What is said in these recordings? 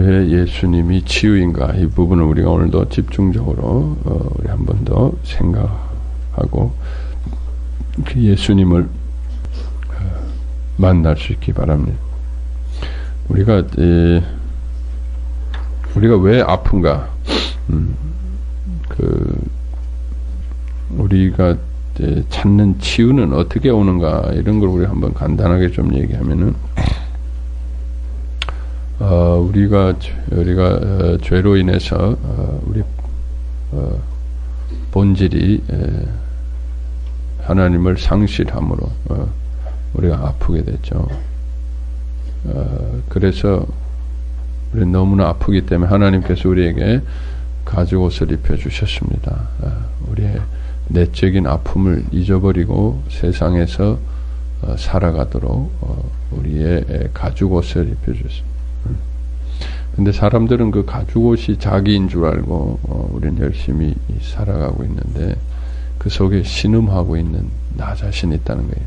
왜 예수님이 치유인가, 이 부분을 우리가 오늘도 집중적으로 우리 한 번 더 생각하고 그 예수님을 만날 수 있기 바랍니다. 우리가 왜 아픈가? 우리가 찾는 치유는 어떻게 오는가? 이런 걸 우리 한번 간단하게 좀 얘기하면은, 우리가 죄로 인해서 우리 본질이 하나님을 상실함으로 우리가 아프게 됐죠. 그래서 우리 너무나 아프기 때문에 하나님께서 우리에게 가죽옷을 입혀주셨습니다. 우리의 내적인 아픔을 잊어버리고 세상에서 살아가도록 우리의 가죽옷을 입혀주셨습니다. 근데 사람들은 그 가죽옷이 자기인 줄 알고 우리는 열심히 살아가고 있는데 그 속에 신음하고 있는 나 자신이 있다는 거예요.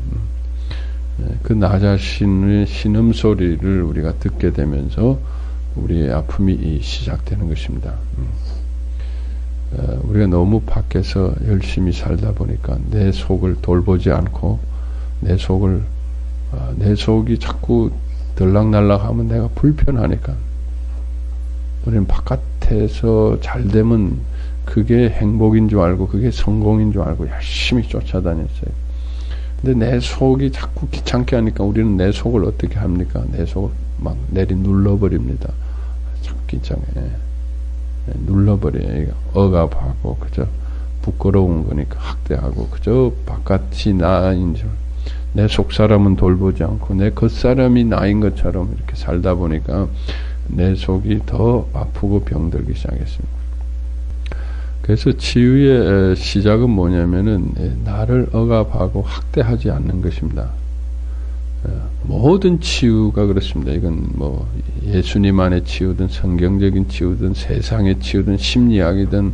그 나 자신의 신음소리를 우리가 듣게 되면서 우리의 아픔이 시작되는 것입니다. 우리가 너무 밖에서 열심히 살다 보니까 내 속을 돌보지 않고 내 속이 자꾸 들락날락하면 내가 불편하니까 우리는 바깥에서 잘 되면 그게 행복인 줄 알고 그게 성공인 줄 알고 열심히 쫓아다녔어요. 근데 내 속이 자꾸 귀찮게 하니까 우리는 내 속을 어떻게 합니까? 내 속을 막 눌러버립니다. 자꾸 귀찮게 눌러버려요. 억압하고 그저 부끄러운 거니까 학대하고 그저 바깥이 나인 줄, 내 속사람은 돌보지 않고 내 겉사람이 나인 것처럼 이렇게 살다 보니까 내 속이 더 아프고 병들기 시작했습니다. 그래서 치유의 시작은 뭐냐면은 나를 억압하고 학대하지 않는 것입니다. 모든 치유가 그렇습니다. 이건 뭐 예수님 안의 치유든 성경적인 치유든 세상의 치유든 심리학이든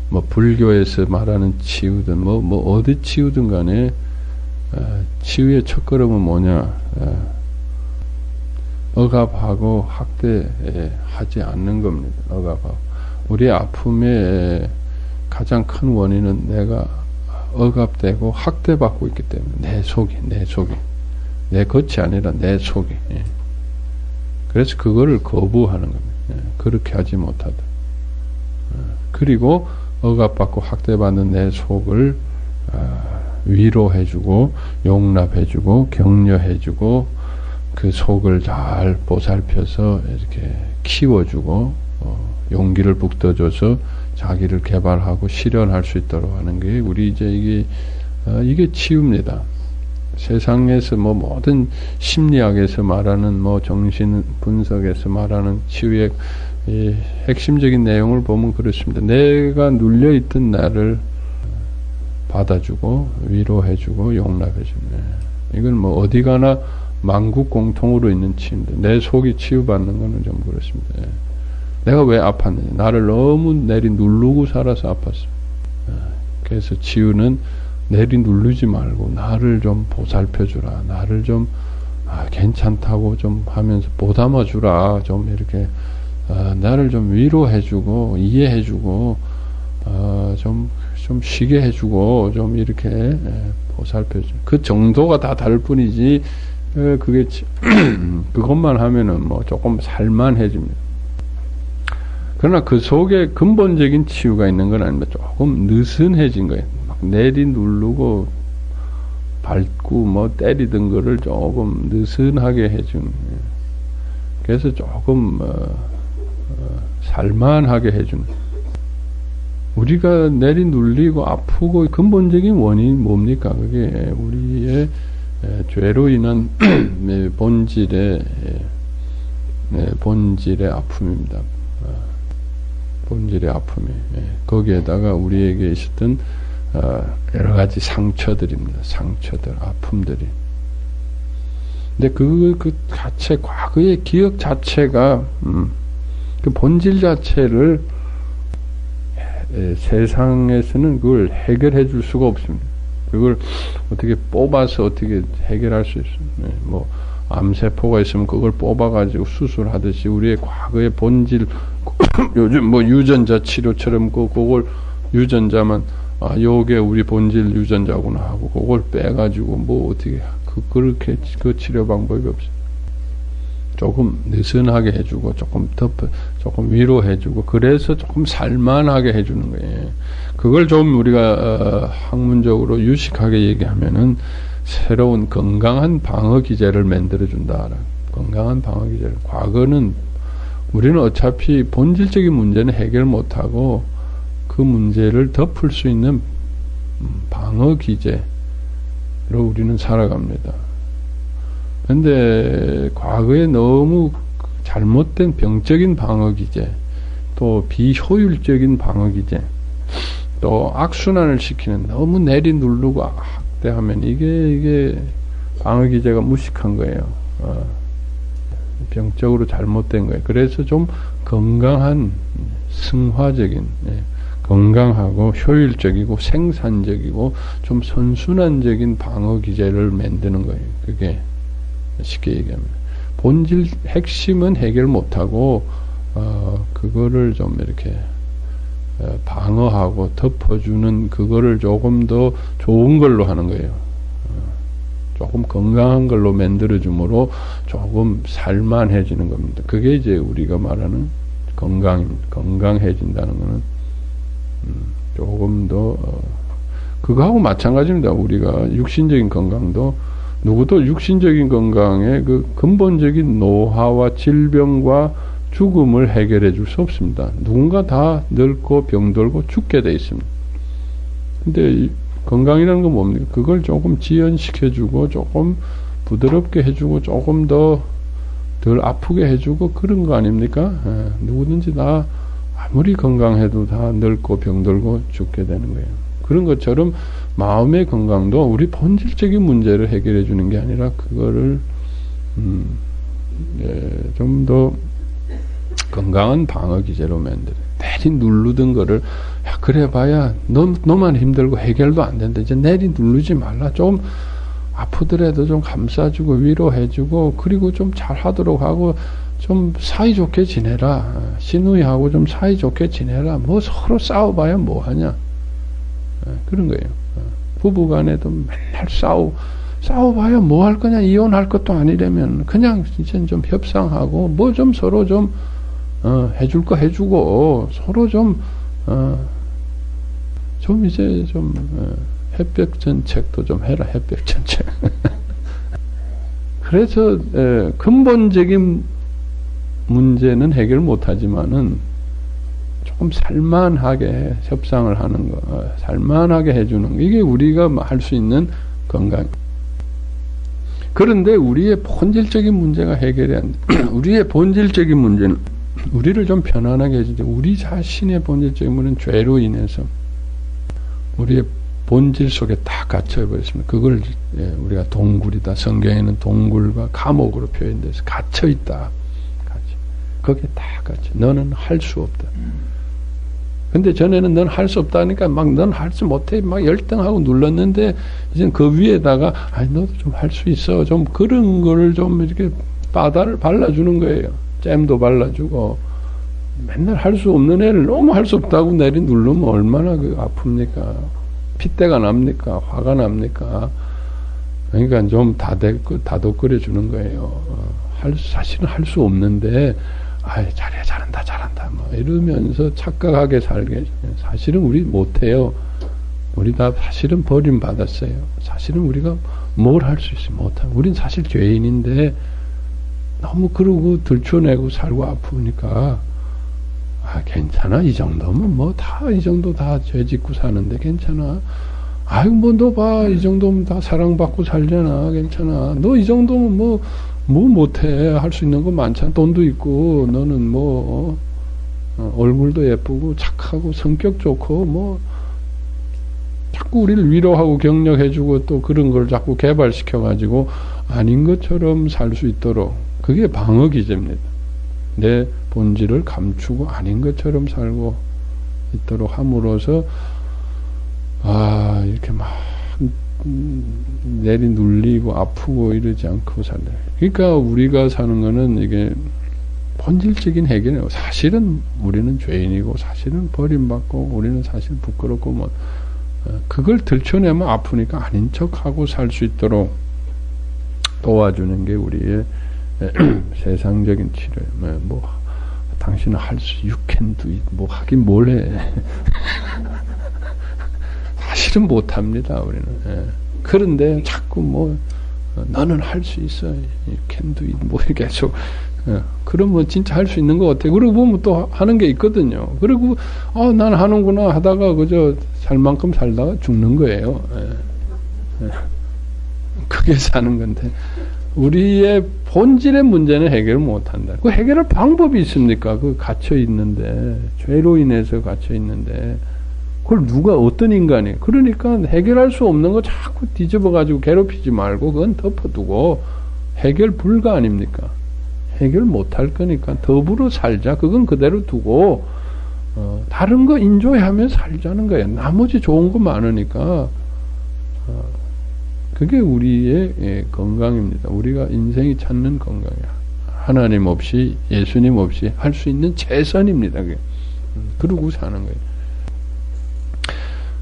뭐 불교에서 말하는 치유든 뭐 어디 치유든 간에 치유의 첫걸음은 뭐냐? 억압하고 학대하지 않는 겁니다. 억압하고. 우리의 아픔의 가장 큰 원인은 내가 억압되고 학대받고 있기 때문에 내 속이 내 겉이 아니라 내 속이. 그래서 그거를 거부하는 겁니다. 그렇게 하지 못하다. 그리고 억압받고 학대받는 내 속을 위로해주고 용납해주고 격려해주고 그 속을 잘 보살펴서 이렇게 키워주고 용기를 북돋줘서 자기를 개발하고 실현할 수 있도록 하는 게 우리 이제 이게 치유입니다. 세상에서 뭐 모든 심리학에서 말하는 뭐 정신 분석에서 말하는 치유의 핵심적인 내용을 보면 그렇습니다. 내가 눌려있던 나를 받아주고 위로해주고 용납해주고, 이건 뭐 어디 가나 만국 공통으로 있는 치유인데 내 속이 치유받는 거는 좀 그렇습니다. 내가 왜 아팠느냐? 나를 너무 누르고 살아서 아팠어. 그래서 치유는 누르지 말고 나를 좀 보살펴주라. 나를 좀 괜찮다고 좀 하면서 보담아주라. 좀 이렇게 나를 좀 위로해주고 이해해주고 좀 쉬게 해주고 좀 이렇게 보살펴줘. 그 정도가 다 다를 뿐이지 그게 그것만 하면은 뭐 조금 살만해집니다. 그러나 그 속에 근본적인 치유가 있는 건 아닙니다. 조금 느슨해진 거예요. 막 누르고 밟고 뭐 때리던 거를 조금 느슨하게 해준. 그래서 조금 살만하게 해주는. 우리가 눌리고 아프고 근본적인 원인이 뭡니까? 그게 우리의 죄로 인한 본질의 아픔입니다. 본질의 아픔이. 거기에다가 우리에게 있었던 여러 가지 상처들입니다. 상처들, 아픔들이. 근데 그 자체, 과거의 기억 자체가 그 본질 자체를 세상에서는 그걸 해결해 줄 수가 없습니다. 그걸 어떻게 뽑아서 어떻게 해결할 수 있습니다. 뭐 암세포가 있으면 그걸 뽑아가지고 수술하듯이 우리의 과거의 본질, 요즘 뭐 유전자 치료처럼 그걸 유전자만, 요게 우리 본질 유전자구나 하고 그걸 빼가지고 뭐 어떻게, 그렇게 그 치료 방법이 없어요. 조금 느슨하게 해주고, 조금 위로해주고, 그래서 조금 살만하게 해주는 거예요. 그걸 좀 우리가, 학문적으로 유식하게 얘기하면은, 새로운 건강한 방어 기제를 만들어준다. 건강한 방어 기제를. 과거는, 우리는 어차피 본질적인 문제는 해결 못하고, 그 문제를 덮을 수 있는 방어 기제로 우리는 살아갑니다. 근데 과거에 너무 잘못된 병적인 방어기제, 또 비효율적인 방어기제, 또 악순환을 시키는 너무 내리누르고 학대하면 이게 방어기제가 무식한 거예요. 병적으로 잘못된 거예요. 그래서 좀 건강한 승화적인, 건강하고 효율적이고 생산적이고 좀 선순환적인 방어기제를 만드는 거예요. 그게 쉽게 얘기하면 본질 핵심은 해결 못하고 그거를 좀 이렇게 방어하고 덮어주는 그거를 조금 더 좋은 걸로 하는 거예요. 조금 건강한 걸로 만들어줌으로 조금 살만해지는 겁니다. 그게 이제 우리가 말하는 건강해진다는 거는 조금 더 그거하고 마찬가지입니다. 우리가 육신적인 건강도 누구도 육신적인 건강의 그 근본적인 노화와 질병과 죽음을 해결해 줄 수 없습니다. 누군가 다 늙고 병들고 죽게 돼 있습니다. 근데 건강이라는 건 뭡니까? 그걸 조금 지연시켜주고 조금 부드럽게 해주고 조금 더 덜 아프게 해주고 그런 거 아닙니까? 누구든지 다 아무리 건강해도 다 늙고 병들고 죽게 되는 거예요. 그런 것처럼 마음의 건강도 우리 본질적인 문제를 해결해 주는 게 아니라 그거를 좀 더 건강한 방어 기제로 만들어. 내리 누르던 거를 그래 봐야 너만 힘들고 해결도 안 된다. 이제 내리 누르지 말라. 좀 아프더라도 좀 감싸주고 위로해주고 그리고 좀 잘하도록 하고 좀 사이좋게 지내라. 시누이하고 좀 사이좋게 지내라. 뭐 서로 싸워봐야 뭐하냐. 그런 거예요. 부부간에도 맨날 싸워봐야 뭐 할 거냐. 이혼할 것도 아니라면 그냥 이제 좀 협상하고 뭐 좀 서로 좀 해줄 거 해주고 서로 좀 이제 좀 햇볕 전책도 좀 해라. 햇볕 전책. 그래서 근본적인 문제는 해결 못하지만은 조금 살만하게 협상을 하는 거, 살만하게 해주는 거, 이게 우리가 할 수 있는 건강. 그런데 우리의 본질적인 문제가 해결이 안 돼. 우리의 본질적인 문제는 우리를 좀 편안하게 해주죠. 우리 자신의 본질적인 문제는 죄로 인해서 우리의 본질 속에 다 갇혀버렸습니다. 그걸 우리가 동굴이다. 성경에는 동굴과 감옥으로 표현돼서 갇혀있다. 거기에 다 갇혀. 너는 할 수 없다. 근데 전에는 넌 할 수 없다니까 막 넌 할 수 못해 막 열등하고 눌렀는데 이제 그 위에다가 아니 너도 좀 할 수 있어. 좀 그런 거를 좀 이렇게 바다를 발라주는 거예요. 잼도 발라주고 맨날 할 수 없는 애를 너무 할 수 없다고 내리 누르면 얼마나 그 아픕니까? 핏대가 납니까? 화가 납니까? 그러니까 좀 다독거려 주는 거예요. 사실은 할 수 없는데 아이 잘해 잘한다 뭐 이러면서 착각하게 살게. 사실은 우리 못해요. 우리 다 사실은 버림받았어요. 사실은 우리가 뭘 할 수 있어요. 못하고. 우린 사실 죄인인데 너무 그러고 들춰내고 살고 아프니까 괜찮아. 이 정도면 뭐 다 이 정도 다 죄 짓고 사는데 괜찮아. 아이고 뭐 너 봐. 이 정도면 다 사랑받고 살잖아. 괜찮아. 너 이 정도면 뭐 못해. 할 수 있는 거 많잖아. 돈도 있고 너는 뭐 얼굴도 예쁘고 착하고 성격 좋고 뭐 자꾸 우리를 위로하고 격려해주고 또 그런 걸 자꾸 개발시켜가지고 아닌 것처럼 살 수 있도록 그게 방어기제입니다. 내 본질을 감추고 아닌 것처럼 살고 있도록 함으로써 이렇게 막 내리 눌리고 아프고 이러지 않고 살래. 그러니까 우리가 사는 거는 이게 본질적인 해결이에요. 사실은 우리는 죄인이고 사실은 버림받고 우리는 사실 부끄럽고 뭐 그걸 들춰내면 아프니까 아닌 척하고 살 수 있도록 도와주는 게 우리의 세상적인 치료예요. 뭐 당신은 할 수, you can do it. 뭐 하긴 뭘 해. 사실은 못합니다, 우리는. 그런데 자꾸 뭐 너는 할 수 있어, you can do it. 뭐 이렇게 계속. 그러면 진짜 할 수 있는 것 같아. 그러고 보면 또 하는 게 있거든요. 그리고 난 하는구나 하다가 그저 살 만큼 살다가 죽는 거예요. 그게 사는 건데 우리의 본질의 문제는 해결을 못한다. 그 해결할 방법이 있습니까? 그 갇혀 있는데 죄로 인해서 갇혀 있는데 그걸 누가 어떤 인간이 그러니까 해결할 수 없는 거 자꾸 뒤집어 가지고 괴롭히지 말고 그건 덮어두고 해결 불가 아닙니까? 해결 못할 거니까 더불어 살자. 그건 그대로 두고 다른 거 인조해하며 살자는 거예요. 나머지 좋은 거 많으니까 그게 우리의 건강입니다. 우리가 인생이 찾는 건강이야. 하나님 없이 예수님 없이 할 수 있는 최선입니다. 그게. 그러고 사는 거예요.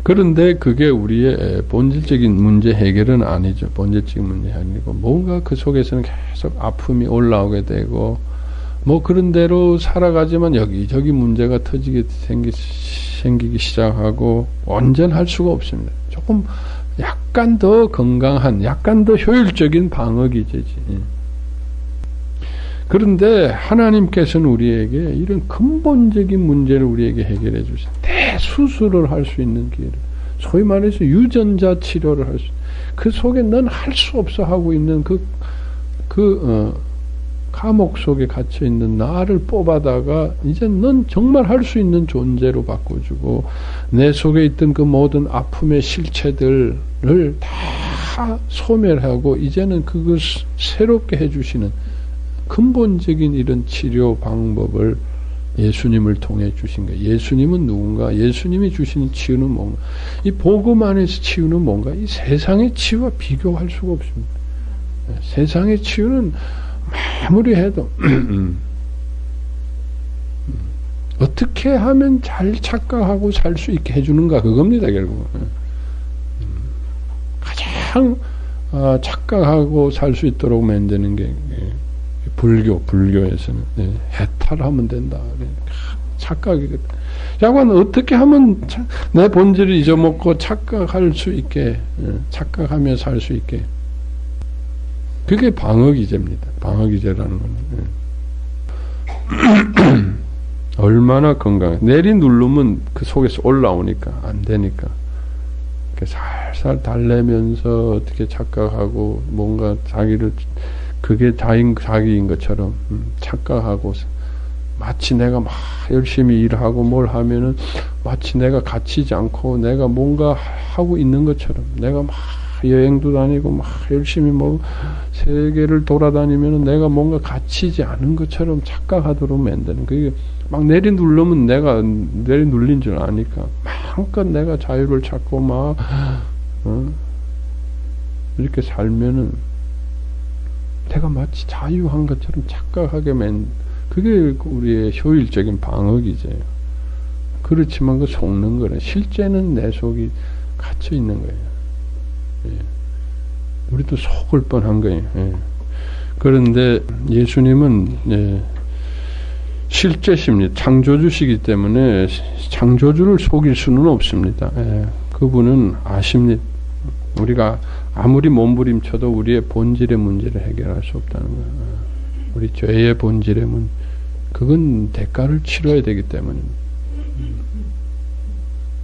그런데 그게 우리의 본질적인 문제 해결은 아니죠. 본질적인 문제 아니고 뭔가 그 속에서는 계속 아픔이 올라오게 되고 뭐 그런 대로 살아가지만 여기저기 문제가 터지게 생기기 시작하고 온전할 수가 없습니다. 조금 약간 더 건강한, 약간 더 효율적인 방어기 제지. 그런데 하나님께서는 우리에게 이런 근본적인 문제를 우리에게 해결해 주신 대수술을 할 수 있는 기회를, 소위 말해서 유전자 치료를 할 수, 그 속에 넌 할 수 없어 하고 있는 감옥 속에 갇혀 있는 나를 뽑아다가 이제 넌 정말 할 수 있는 존재로 바꿔주고 내 속에 있던 그 모든 아픔의 실체들을 다 소멸하고 이제는 그걸 새롭게 해주시는 근본적인 이런 치료 방법을 예수님을 통해 주신 거예요. 예수님은 누군가? 예수님이 주시는 치유는 뭔가? 이 복음 안에서 치유는 뭔가? 이 세상의 치유와 비교할 수가 없습니다. 세상의 치유는 아무리 해도 어떻게 하면 잘 착각하고 살 수 있게 해주는가 그겁니다. 결국 가장 착각하고 살 수 있도록 만드는 게 불교에서는 해탈하면 된다. 착각이거든. 야관 어떻게 하면 내 본질을 잊어먹고 착각할 수 있게, 착각하며 살 수 있게. 그게 방어기제입니다. 방어기제라는 건. 얼마나 건강해. 내리 누르면 그 속에서 올라오니까 안 되니까. 살살 달래면서 어떻게 착각하고 뭔가 자기를 그게 자기인 것처럼 착각하고 마치 내가 막 열심히 일하고 뭘 하면은 마치 내가 갇히지 않고 내가 뭔가 하고 있는 것처럼 내가 막 여행도 다니고 막 열심히 뭐 세계를 돌아다니면은 내가 뭔가 갇히지 않은 것처럼 착각하도록 만드는 그게 막 내리 누르면 내가 내리 눌린 줄 아니까 마음껏 내가 자유를 찾고 막 이렇게 살면은 내가 마치 자유한 것처럼 착각하게 그게 우리의 효율적인 방어기제예요. 그렇지만 그 속는 거래. 실제는 내 속이 갇혀 있는 거예요. 예. 우리도 속을 뻔한 거예요. 예. 그런데 예수님은 실제십니다. 창조주시기 때문에 창조주를 속일 수는 없습니다. 예. 그분은 아십니다. 우리가 아무리 몸부림쳐도 우리의 본질의 문제를 해결할 수 없다는 거예요. 우리 죄의 본질의 문제. 그건 대가를 치러야 되기 때문입니다.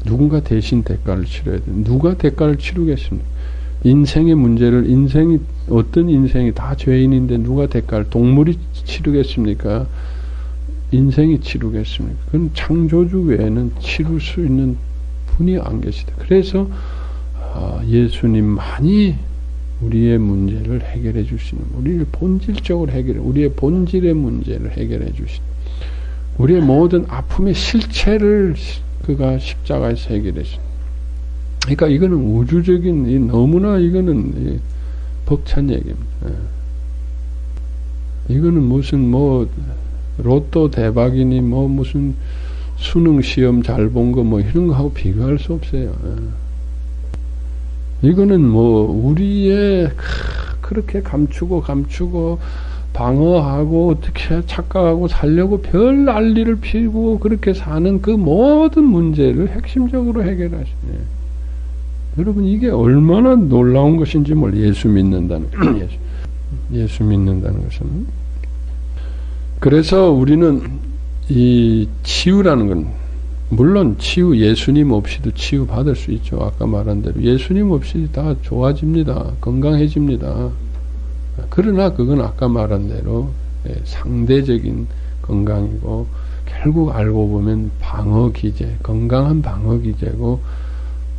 누군가 대신 대가를 치러야 돼. 누가 대가를 치르겠습니까? 인생의 문제를 어떤 인생이 다 죄인인데 누가 대가를 동물이 치르겠습니까? 인생이 치르겠습니까? 그건 창조주 외에는 치를 수 있는 분이 안 계시다. 그래서 예수님만이 우리의 문제를 해결해 주시는, 우리를 본질적으로 우리의 본질의 문제를 해결해 주시는, 우리의 모든 아픔의 실체를 그가 십자가에서 해결해 주시는. 그러니까 이거는 우주적인, 너무나 이거는 벅찬 얘기입니다. 이거는 무슨 로또 대박이니 무슨 수능 시험 잘 본 거 이런 거하고 비교할 수 없어요. 이거는 우리의 그렇게 감추고 방어하고 어떻게 착각하고 살려고 별 난리를 피우고 그렇게 사는 그 모든 문제를 핵심적으로 해결하시네. 여러분, 이게 얼마나 놀라운 것인지 예수 믿는다는 예수 믿는다는 것은. 그래서 우리는 이 치유라는 건, 물론 치유, 예수님 없이도 치유 받을 수 있죠. 아까 말한 대로 예수님 없이 다 좋아집니다. 건강해집니다. 그러나 그건 아까 말한 대로 상대적인 건강이고, 결국 알고 보면 방어 기제, 건강한 방어 기제고,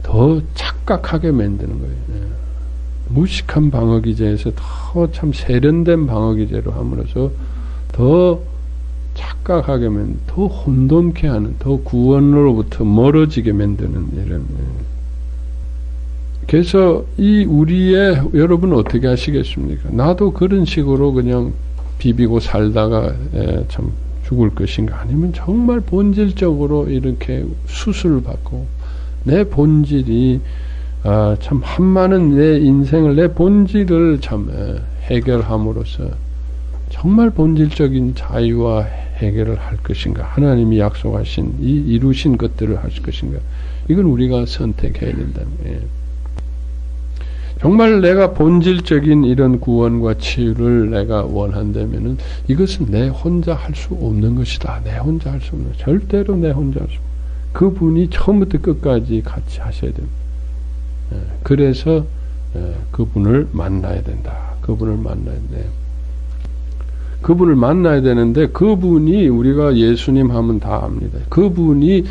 더 착각하게 만드는 거예요. 무식한 방어 기제에서 더 참 세련된 방어 기제로 함으로써 더 착각하게 만드는, 더 혼돈케 하는, 더 구원으로부터 멀어지게 만드는 이런. 그래서 여러분 어떻게 하시겠습니까? 나도 그런 식으로 그냥 비비고 살다가 참 죽을 것인가? 아니면 정말 본질적으로 이렇게 수술을 받고 내 본질이 참 한많은 내 인생을, 내 본질을 참 해결함으로써 정말 본질적인 자유와 해결을 할 것인가? 하나님이 약속하신 이루신 것들을 할 것인가? 이건 우리가 선택해야 된다는 거예요. 정말 내가 본질적인 이런 구원과 치유를 내가 원한다면은 이것은 내 혼자 할 수 없는 것이다. 내 혼자 할 수 없는, 절대로 내 혼자 할 수 없는. 그분이 처음부터 끝까지 같이 하셔야 됩니다. 그래서 그분을 만나야 된다. 그분을 만나야 돼. 그분을 만나야 되는데, 그분이, 우리가 예수님 하면 다 압니다. 그분이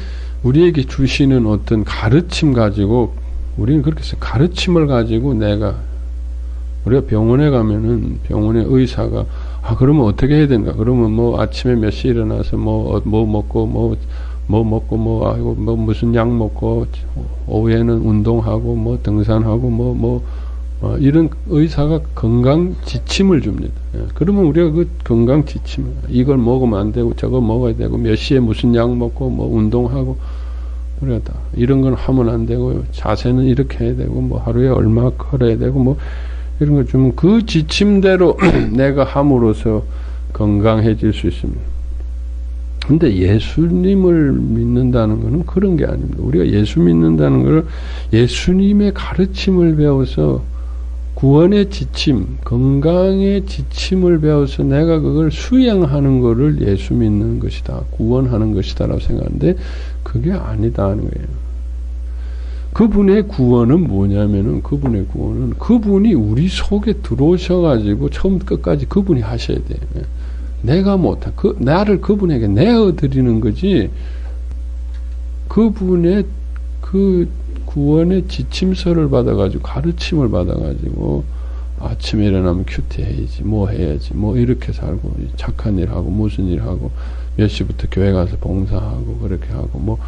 우리에게 주시는 어떤 가르침 가지고, 우리는 그렇게 해서 가르침을 가지고 우리가 병원에 가면은 병원의 의사가 그러면 어떻게 해야 되는가? 그러면 아침에 몇 시에 일어나서 먹고 무슨 약 먹고 오후에는 운동하고 등산하고 이런 의사가 건강 지침을 줍니다. 그러면 우리가 그 건강 지침, 이걸 먹으면 안 되고 저거 먹어야 되고 몇 시에 무슨 약 먹고 운동하고, 그러다 이런 건 하면 안 되고 자세는 이렇게 해야 되고 하루에 얼마 걸어야 되고 이런 거 주면 그 지침대로 내가 함으로써 건강해질 수 있습니다. 근데 예수님을 믿는다는 것은 그런 게 아닙니다. 우리가 예수 믿는다는 것을 예수님의 가르침을 배워서 구원의 지침, 건강의 지침을 배워서 내가 그걸 수행하는 것을 예수 믿는 것이다, 구원하는 것이다라고 생각하는데 그게 아니다 하는 거예요. 그분의 구원은 뭐냐면은, 그분의 구원은 그분이 우리 속에 들어오셔가지고 처음부터 끝까지 그분이 하셔야 돼요. 내가 못한, 나를 그분에게 내어드리는 거지, 그분의 그 구원의 지침서를 받아가지고, 가르침을 받아가지고, 아침에 일어나면 큐티 해야지, 해야지, 이렇게 살고, 착한 일 하고, 무슨 일 하고, 몇 시부터 교회 가서 봉사하고, 그렇게 하고,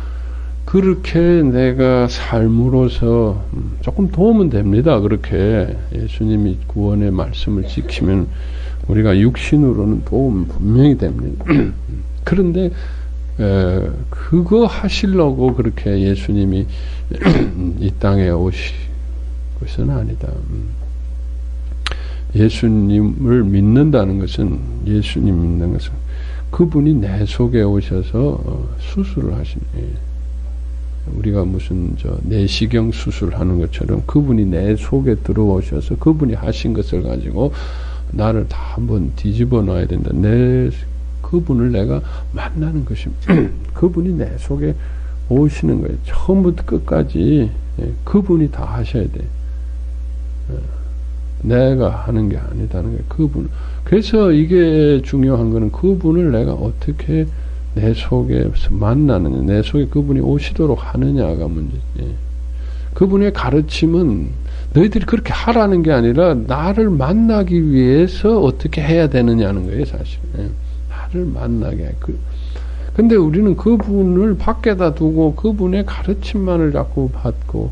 그렇게 내가 삶으로서 조금 도움은 됩니다. 그렇게 예수님이 구원의 말씀을 지키면 우리가 육신으로는 도움 분명히 됩니다. 그런데 그거 하시려고 그렇게 예수님이 이 땅에 오신 것은 아니다. 예수님을 믿는다는 것은, 예수님 믿는 것은 그분이 내 속에 오셔서 수술을 하십니다. 우리가 무슨 내시경 수술하는 것처럼 그분이 내 속에 들어오셔서 그분이 하신 것을 가지고 나를 다 한번 뒤집어 놔야 된다. 그분을 내가 만나는 것입니다. 그분이 내 속에 오시는 거예요. 처음부터 끝까지 그분이 다 하셔야 돼. 내가 하는 게 아니다는 거예요. 그분. 그래서 이게 중요한 거는 그분을 내가 어떻게 내 속에서 만나느냐, 내 속에 그분이 오시도록 하느냐가 문제지. 그분의 가르침은 너희들이 그렇게 하라는 게 아니라 나를 만나기 위해서 어떻게 해야 되느냐는 거예요, 사실. 나를 만나게 해. 근데 우리는 그분을 밖에다 두고 그분의 가르침만을 자꾸 받고,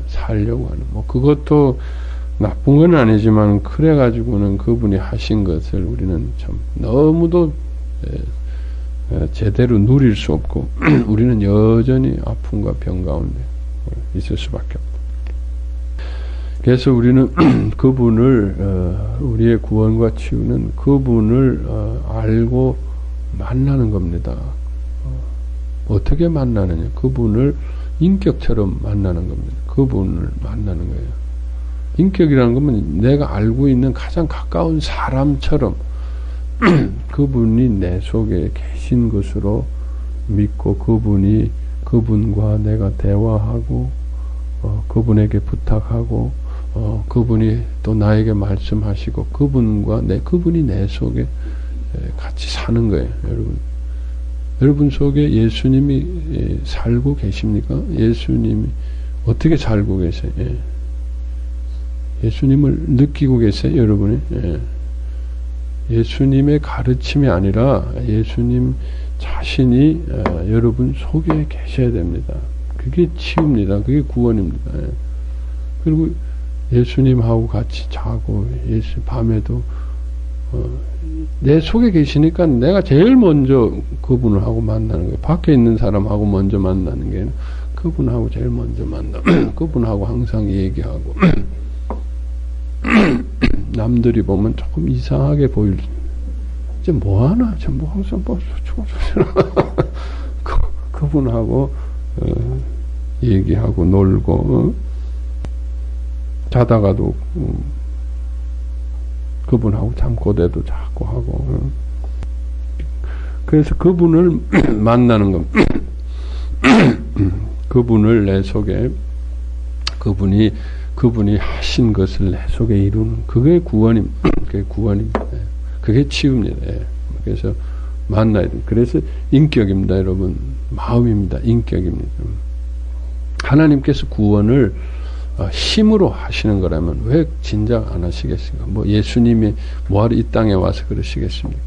살려고 하는, 뭐 그것도 나쁜 건 아니지만 그래 가지고는 그분이 하신 것을 우리는 참 너무도 제대로 누릴 수 없고 우리는 여전히 아픔과 병 가운데 있을 수밖에 없다. 그래서 우리는 그분을 우리의 구원과 치유는 그분을 알고 만나는 겁니다. 어떻게 만나느냐? 그분을 인격처럼 만나는 겁니다. 그분을 만나는 거예요. 인격이라는 것은 내가 알고 있는 가장 가까운 사람처럼 그분이 내 속에 계신 것으로 믿고 그분과 내가 대화하고 그분에게 부탁하고 그분이 또 나에게 말씀하시고 그분이 내 속에 같이 사는 거예요. 여러분 속에 예수님이 살고 계십니까? 예수님이 어떻게 살고 계세요? 예수님을 느끼고 계세요, 여러분이? 예수님의 가르침이 아니라 예수님 자신이 여러분 속에 계셔야 됩니다. 그게 치유입니다. 그게 구원입니다. 그리고 예수님하고 같이 자고 밤에도 내 속에 계시니까 내가 제일 먼저 그분을 하고 만나는 거예요. 밖에 있는 사람하고 먼저 만나는 게 아니라 그분하고 제일 먼저 만나. 그분하고 항상 얘기하고 남들이 보면 조금 이상하게 보일 이제 뭐하나 전부 항상 그분하고 얘기하고 놀고 자다가도 그분하고 잠꼬대도 자꾸 하고 그래서 그분을 만나는 겁니다. 그분을 내 속에 그분이 하신 것을 내 속에 이루는 그게 구원입니다. 그게 구원입니다. 그게 치유입니다. 그래서 만나야 돼요. 그래서 인격입니다, 여러분. 마음입니다. 인격입니다. 하나님께서 구원을 힘으로 하시는 거라면 왜 진작 안 하시겠습니까? 뭐 예수님이 뭐하러 이 땅에 와서 그러시겠습니까?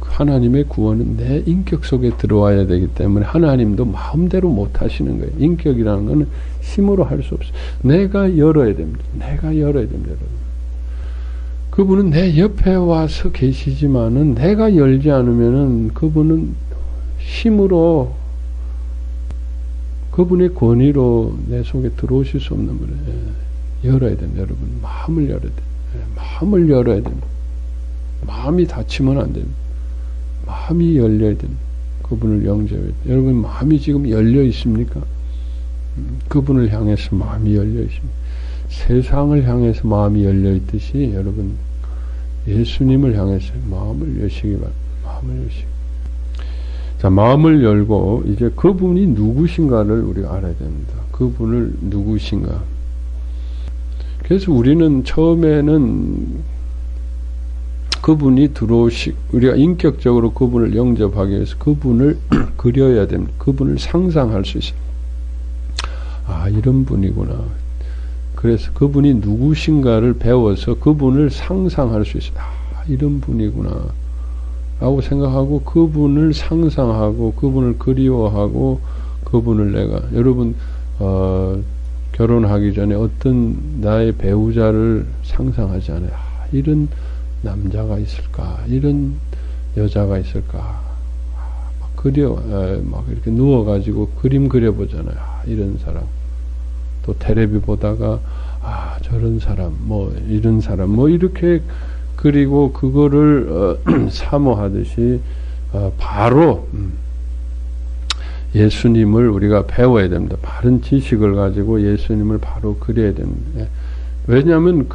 하나님의 구원은 내 인격 속에 들어와야 되기 때문에 하나님도 마음대로 못 하시는 거예요. 인격이라는 것은 힘으로 할 수 없어요. 내가 열어야 됩니다. 내가 열어야 됩니다, 여러분. 그분은 내 옆에 와서 계시지만은 내가 열지 않으면은 그분은 힘으로 그분의 권위로 내 속에 들어오실 수 없는 거예요. 열어야 됩니다, 여러분. 마음을 열어야 됩니다. 마음을 열어야 됩니다. 마음이 닫히면 안 됩니다. 마음이 열려야 됩니다. 그분을 영접해야 됩니다. 여러분 마음이 지금 열려 있습니까? 그분을 향해서 마음이 열려 있습니다. 세상을 향해서 마음이 열려 있듯이 여러분 예수님을 향해서 마음을 여시기 바랍니다. 마음을 여시기. 자, 마음을 열고 이제 그분이 누구신가를 우리가 알아야 됩니다. 그분을 누구신가. 그래서 우리는 처음에는 그분이 우리가 인격적으로 그분을 영접하기 위해서 그분을 그려야 됩니다. 그분을 상상할 수 있어요. 아, 이런 분이구나. 그래서 그분이 누구신가를 배워서 그분을 상상할 수 있어요. 아, 이런 분이구나. 라고 생각하고 그분을 상상하고 그분을 그리워하고 그분을 여러분 결혼하기 전에 어떤 나의 배우자를 상상하지 않아요. 아, 이런 남자가 있을까? 이런 여자가 있을까? 막 이렇게 누워가지고 그림 그려보잖아요. 아, 이런 사람. 또 텔레비 보다가, 아, 저런 사람, 이런 사람, 이렇게 그리고 그거를, 사모하듯이, 바로, 예수님을 우리가 배워야 됩니다. 바른 지식을 가지고 예수님을 바로 그려야 됩니다. 왜냐하면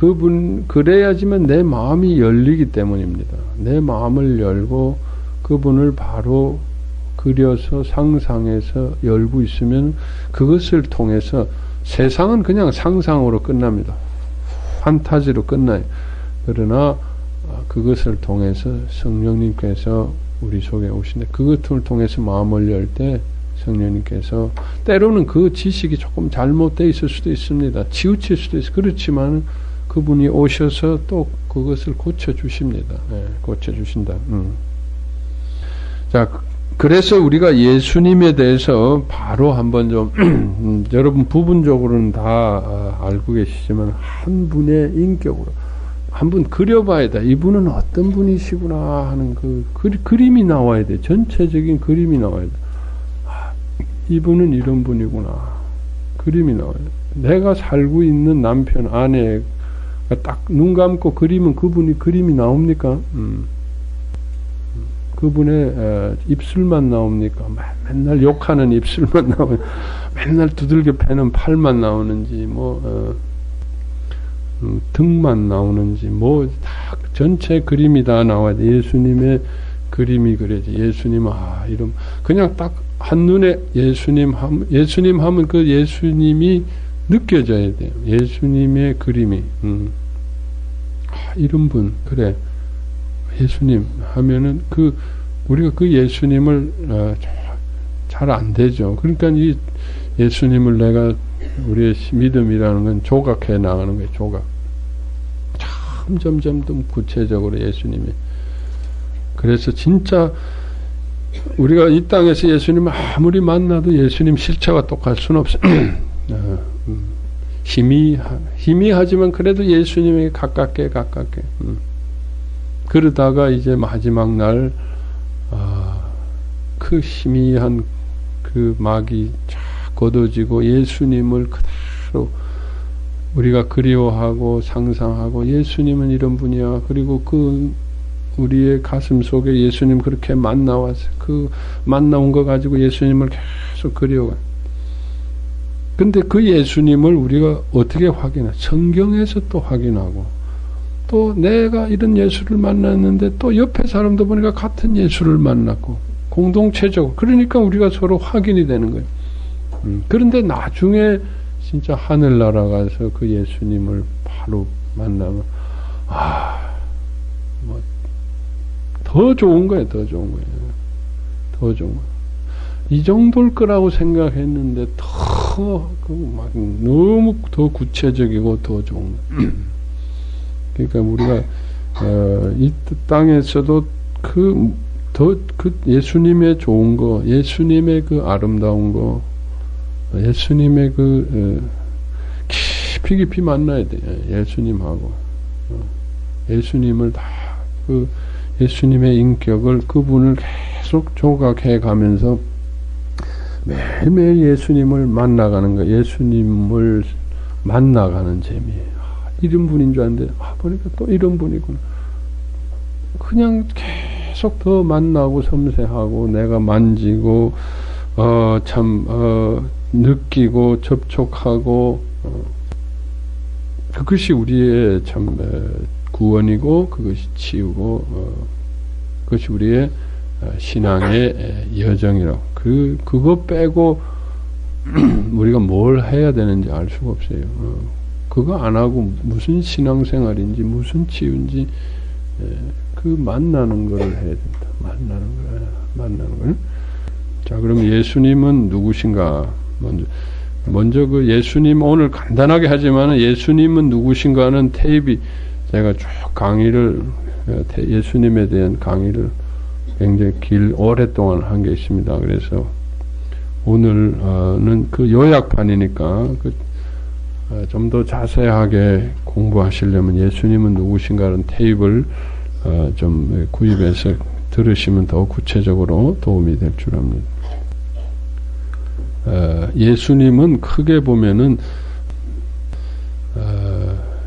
그래야지만 내 마음이 열리기 때문입니다. 내 마음을 열고 그분을 바로 그려서 상상해서 열고 있으면 그것을 통해서 세상은 그냥 상상으로 끝납니다. 판타지로 끝나요. 그러나 그것을 통해서 성령님께서 우리 속에 오시는데 그것을 통해서 마음을 열 때 성령님께서 때로는 그 지식이 조금 잘못되어 있을 수도 있습니다. 치우칠 수도 있어요. 그렇지만 그분이 오셔서 또 그것을 고쳐주십니다. 고쳐주신다. 자, 그래서 우리가 예수님에 대해서 바로 한번 좀 여러분 부분적으로는 다 알고 계시지만 한 분의 인격으로 한번 그려봐야 돼. 이분은 어떤 분이시구나 하는 그 그림이 나와야 돼. 전체적인 그림이 나와야 돼. 이분은 이런 분이구나. 그림이 나와야 돼. 내가 살고 있는 남편, 아내가 딱 눈 감고 그리면 그분이 그림이 나옵니까? 그분의 입술만 나옵니까? 맨날 욕하는 입술만 나오는, 맨날 두들겨 패는 팔만 나오는지, 등만 나오는지, 다 전체 그림이 다 나와야 돼. 예수님의 그림이 그려져. 예수님, 이런, 그냥 딱 한눈에 예수님 하면 그 예수님이 느껴져야 돼요. 예수님의 그림이. 이런 분, 그래. 예수님 하면은 우리가 그 예수님을 잘 안 되죠. 그러니까 이 예수님을 내가 우리의 믿음이라는 건 조각해 나가는 거예요. 조각. 점점 더 구체적으로 예수님이. 그래서 진짜 우리가 이 땅에서 예수님을 아무리 만나도 예수님 실체와 똑같을 수는 없어요. 희미하지만 그래도 예수님에게 가깝게. 그러다가 이제 마지막 날, 그 희미한 그 막이 쫙 걷어지고 예수님을 그대로 우리가 그리워하고 상상하고 예수님은 이런 분이야. 그리고 우리의 가슴 속에 예수님 그렇게 만나와서 그 만나온 거 가지고 예수님을 계속 그리워가. 근데 그 예수님을 우리가 어떻게 확인해? 성경에서 또 확인하고, 또 내가 이런 예수를 만났는데 또 옆에 사람도 보니까 같은 예수를 만났고, 공동체적으로. 그러니까 우리가 서로 확인이 되는 거예요. 그런데 나중에 진짜 하늘나라 가서 그 예수님을 바로 만나면, 더 좋은 거예요, 더 좋은 거예요. 더 좋은 거예요. 이 정도일 거라고 생각했는데, 너무 더 구체적이고 더 좋은 거예요. 그러니까 우리가, 이 땅에서도 그 예수님의 좋은 거, 예수님의 그 아름다운 거, 예수님의 깊이 만나야 돼. 예수님하고. 예수님을 다, 예수님의 인격을, 그분을 계속 조각해 가면서 매일매일 예수님을 만나가는 거, 예수님을 만나가는 재미. 이런 분인 줄 알았는데, 보니까 또 이런 분이구나. 그냥 계속 더 만나고 섬세하고, 내가 만지고, 느끼고, 접촉하고, 그것이 우리의 참, 구원이고, 그것이 치유고, 그것이 우리의 신앙의 여정이라고. 그거 빼고, 우리가 뭘 해야 되는지 알 수가 없어요. 그거 안 하고 무슨 신앙생활인지, 무슨 치유인지, 그 만나는 거를 해야 된다. 만나는 걸. 자, 그럼 예수님은 누구신가? 먼저 그 예수님, 오늘 간단하게 하지만 예수님은 누구신가 하는 테이프, 제가 쭉 강의를, 예수님에 대한 강의를 굉장히 오랫동안 한 게 있습니다. 그래서 오늘은 그 요약판이니까 좀 더 자세하게 공부하시려면 예수님은 누구신가 하는 테이프를 좀 구입해서 들으시면 더 구체적으로 도움이 될 줄 압니다. 예수님은 크게 보면은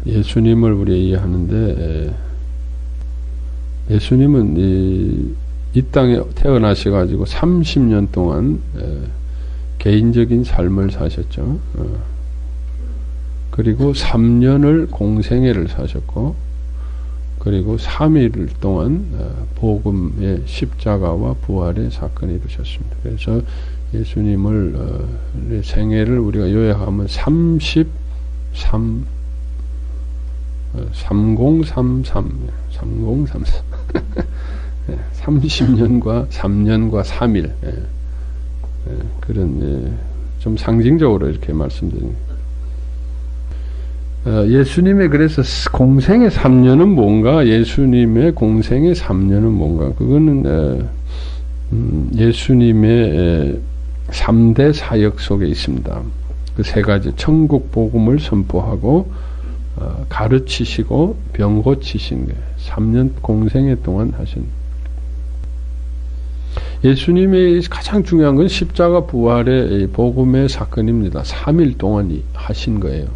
예수님을 우리가 이해하는데, 예수님은 이 땅에 태어나셔가지고 30년 동안 개인적인 삶을 사셨죠. 그리고 3년을 공생애를 사셨고, 그리고 3일 동안 복음의 십자가와 부활의 사건을 이루셨습니다. 그래서 예수님을 생애를 우리가 요약하면 3033 30년과 3년과 3일 그런 좀 상징적으로 이렇게 말씀드립니다. 예수님의 그래서 공생의 3년은 뭔가, 예수님의 공생의 3년은 뭔가, 그거는 예수님의 3대 사역 속에 있습니다. 그 세 가지, 천국 복음을 선포하고 가르치시고 병 고치신 게 3년 공생애 동안 하신. 예수님의 가장 중요한 건 십자가 부활의 복음의 사건입니다. 3일 동안 하신 거예요.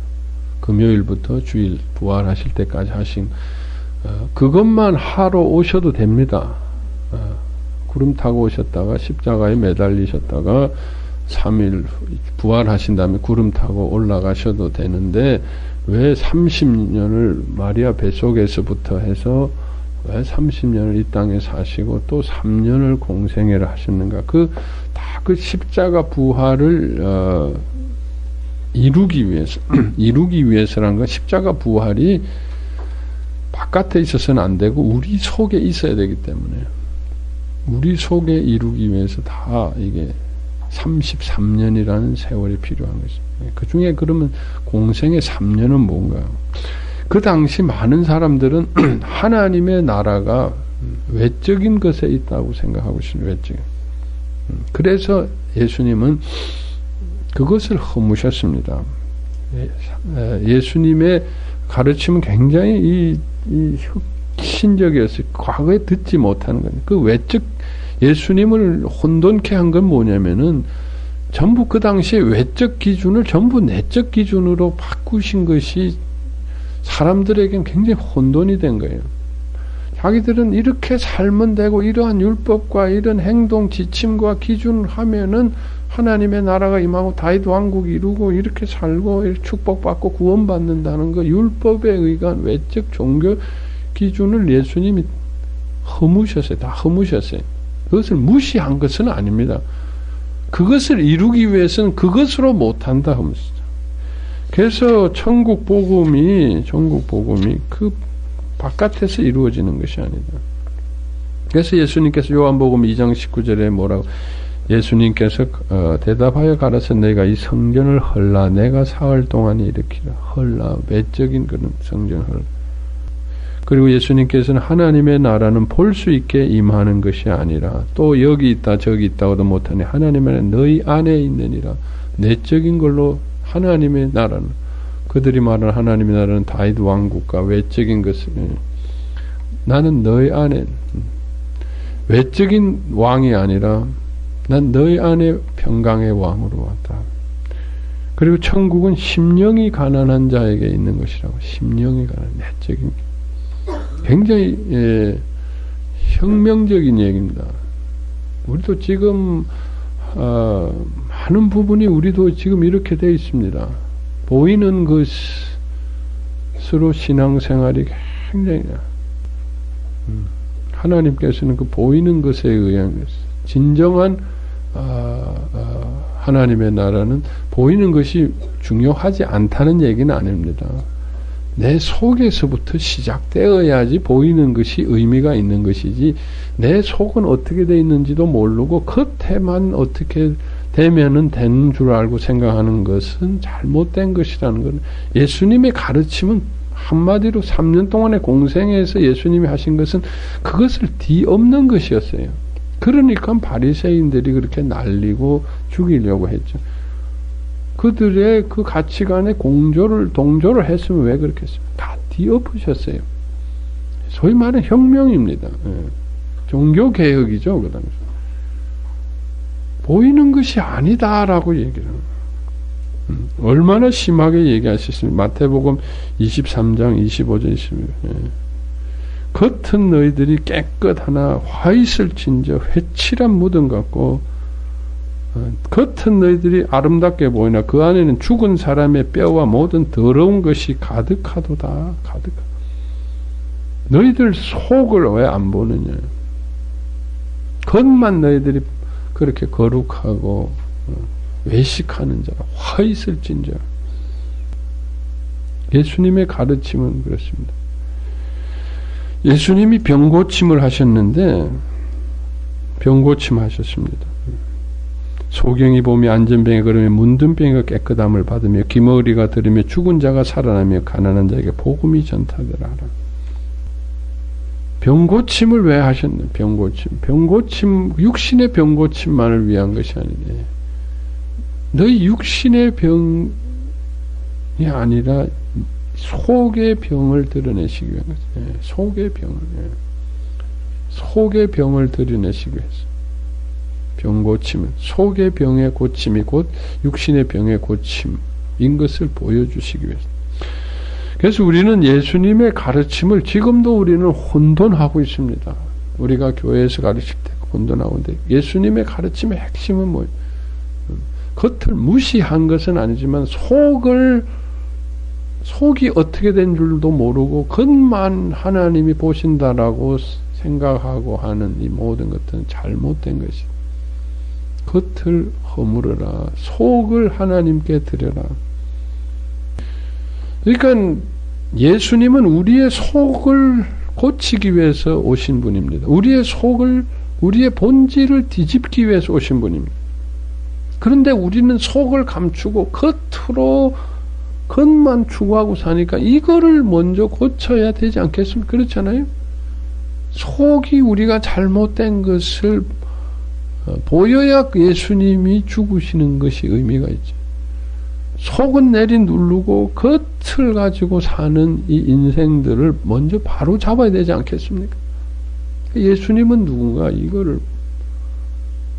금요일부터 주일 부활하실 때까지 하신. 그것만 하러 오셔도 됩니다. 구름 타고 오셨다가 십자가에 매달리셨다가 3일 부활하신 다음에 구름 타고 올라가셔도 되는데 왜 30년을 마리아 뱃속에서부터 해서 왜 30년을 이 땅에 사시고 또 3년을 공생애를 하셨는가? 그 십자가 부활을 이루기 위해서라는 건 십자가 부활이 바깥에 있어서는 안 되고 우리 속에 있어야 되기 때문에 우리 속에 이루기 위해서 다 이게 33년이라는 세월이 필요한 것입니다. 그 중에 그러면 공생의 3년은 뭔가요? 그 당시 많은 사람들은 하나님의 나라가 외적인 것에 있다고 생각하고 있습니다. 외적인. 그래서 예수님은 그것을 허무셨습니다. 예수님의 가르침은 굉장히 혁신적이었어요. 과거에 듣지 못하는 거예요. 그 외적 예수님을 혼돈케 한 건 뭐냐면은 전부 그 당시에 외적 기준을 전부 내적 기준으로 바꾸신 것이 사람들에겐 굉장히 혼돈이 된 거예요. 자기들은 이렇게 살면 되고 이러한 율법과 이런 행동 지침과 기준을 하면은 하나님의 나라가 임하고 다윗 왕국이 이루고 이렇게 살고 이렇게 축복받고 구원받는다는 거 율법에 의한 외적 종교 기준을 예수님이 허무셨어요. 다 허무셨어요. 그것을 무시한 것은 아닙니다. 그것을 이루기 위해서는 그것으로 못한다 하면서. 그래서 천국 복음이 그 바깥에서 이루어지는 것이 아니다. 그래서 예수님께서 요한복음 2장 19절에 뭐라고 예수님께서 대답하여 가라사 내가 이 성전을 헐라 내가 사흘 동안 일으키라. 헐라 외적인 그런 성전을 헐라. 그리고 예수님께서는 하나님의 나라는 볼 수 있게 임하는 것이 아니라 또 여기 있다 저기 있다고도 못하니 하나님의 나라는 너희 안에 있느니라. 내적인 걸로 하나님의 나라는 그들이 말하는 하나님의 나라는 다윗 왕국과 외적인 것을 나는 너희 안에 외적인 왕이 아니라 난 너희 안에 평강의 왕으로 왔다. 그리고 천국은 심령이 가난한 자에게 있는 것이라고. 심령이 가난한 내적인 굉장히 혁명적인 얘기입니다. 우리도 지금 많은 부분이 우리도 지금 이렇게 되어 있습니다. 보이는 것으로 신앙생활이 굉장히 하나님께서는 그 보이는 것에 의한 진정한 하나님의 나라는 보이는 것이 중요하지 않다는 얘기는 아닙니다. 내 속에서부터 시작되어야지 보이는 것이 의미가 있는 것이지 내 속은 어떻게 되어 있는지도 모르고 겉에만 어떻게 되면은 되는 줄 알고 생각하는 것은 잘못된 것이라는 것. 예수님의 가르침은 한마디로 3년 동안의 공생에서 예수님이 하신 것은 그것을 뒤엎는 것이었어요. 그러니까 바리새인들이 그렇게 날리고 죽이려고 했죠. 그들의 그 가치관에 동조를 했으면 왜 그렇게 했습니까? 다 뒤엎으셨어요. 소위 말하는 혁명입니다. 종교 개혁이죠. 그 당시. 보이는 것이 아니다라고 얘기를 합니다. 얼마나 심하게 얘기하셨습니까? 마태복음 23장 25절 26절. 겉은 너희들이 깨끗하나 화 있을 진저 회칠한 무덤 같고 겉은 너희들이 아름답게 보이나 그 안에는 죽은 사람의 뼈와 모든 더러운 것이 가득하도다. 너희들 속을 왜 안 보느냐. 겉만 너희들이 그렇게 거룩하고 외식하는 자가 화 있을진저. 예수님의 가르침은 그렇습니다. 예수님이 병고침을 하셨는데 병고침 하셨습니다. 소경이 보며 안전병에 걸으며 문둥병이가 깨끗함을 받으며 기머리가 들으며 죽은 자가 살아나며 가난한 자에게 복음이 전파되라 하라. 병고침을 왜 하셨나? 병고침, 육신의 병고침만을 위한 것이 아니네. 너희 육신의 병이 아니라 속의 병을 드러내시기 위한 거지. 속의 병을. 속의 병을 드러내시기 위해서. 병고침은 속의 병의 고침이 곧 육신의 병의 고침인 것을 보여주시기 위해서. 그래서 우리는 예수님의 가르침을 지금도 우리는 혼돈하고 있습니다. 우리가 교회에서 가르칠 때 혼돈하고 있는데 예수님의 가르침의 핵심은 뭐예요? 겉을 무시한 것은 아니지만 속이 어떻게 된 줄도 모르고 겉만 하나님이 보신다라고 생각하고 하는 이 모든 것들은 잘못된 것이다. 겉을 허물어라. 속을 하나님께 드려라. 그러니까 예수님은 우리의 속을 고치기 위해서 오신 분입니다. 우리의 속을, 우리의 본질을 뒤집기 위해서 오신 분입니다. 그런데 우리는 속을 감추고 겉으로 겉만 추구하고 사니까 이거를 먼저 고쳐야 되지 않겠습니까? 그렇잖아요? 속이 우리가 잘못된 것을 보여야 예수님이 죽으시는 것이 의미가 있죠. 속은 내리 누르고 겉을 가지고 사는 이 인생들을 먼저 바로 잡아야 되지 않겠습니까? 예수님은 누군가 이거를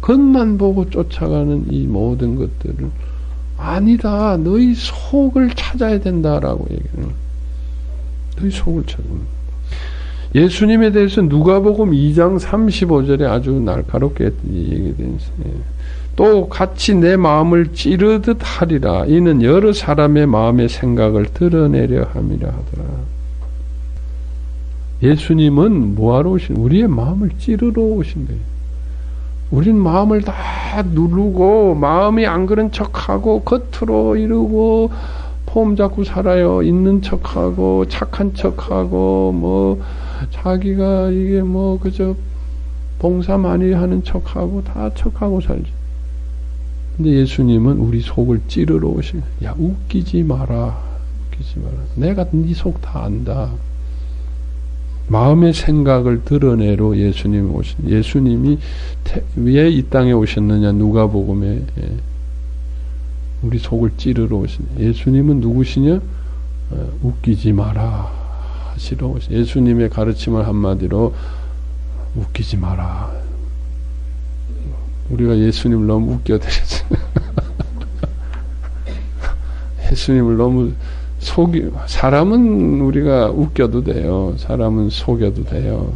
겉만 보고 쫓아가는 이 모든 것들을 아니다. 너희 속을 찾아야 된다라고 얘기해요. 너희 속을 찾아야 된다. 예수님에 대해서 누가복음 2장 35절에 아주 날카롭게 얘기되어 있어요. 또 같이 내 마음을 찌르듯 하리라. 이는 여러 사람의 마음의 생각을 드러내려 함이라 하더라. 예수님은 뭐하러 오신? 우리의 마음을 찌르러 오신 거예요. 우린 마음을 다 누르고 마음이 안 그런 척하고 겉으로 이러고 폼 잡고 살아요. 있는 척하고 착한 척하고 뭐 자기가 이게 뭐 그저 봉사 많이 하는 척하고 다 척하고 살죠. 근데 예수님은 우리 속을 찌르러 오신 거예요. 야, 웃기지 마라. 웃기지 마라. 내가 네 속 다 안다. 마음의 생각을 드러내러 예수님이 오신. 예수님이 왜 이 땅에 오셨느냐? 누가복음에 우리 속을 찌르러 오신. 예수님은 누구시냐? 웃기지 마라 하시러 오신. 예수님의 가르침을 한마디로 웃기지 마라. 우리가 예수님을 너무 웃겨드렸어요. 예수님을 너무 사람은 우리가 웃겨도 돼요. 사람은 속여도 돼요.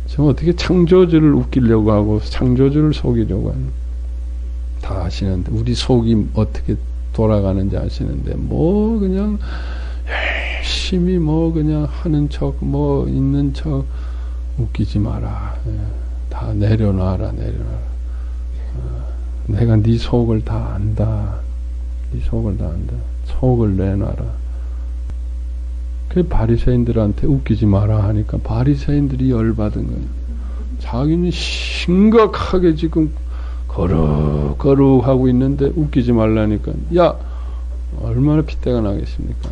저 어떻게 창조주를 웃기려고 하고 창조주를 속이려고 하는 다 아시는데 우리 속이 어떻게 돌아가는지 아시는데 뭐 그냥 열심히 뭐 그냥 하는 척 뭐 있는 척 웃기지 마라. 다 내려놔라. 내가 네 속을 다 안다. 네 속을 다 안다. 속을 내놔라. 그 바리새인들한테 웃기지 마라 하니까 바리새인들이 열받은 거예요. 자기는 심각하게 지금 거룩 하고 있는데 웃기지 말라니까 야 얼마나 핏대가 나겠습니까?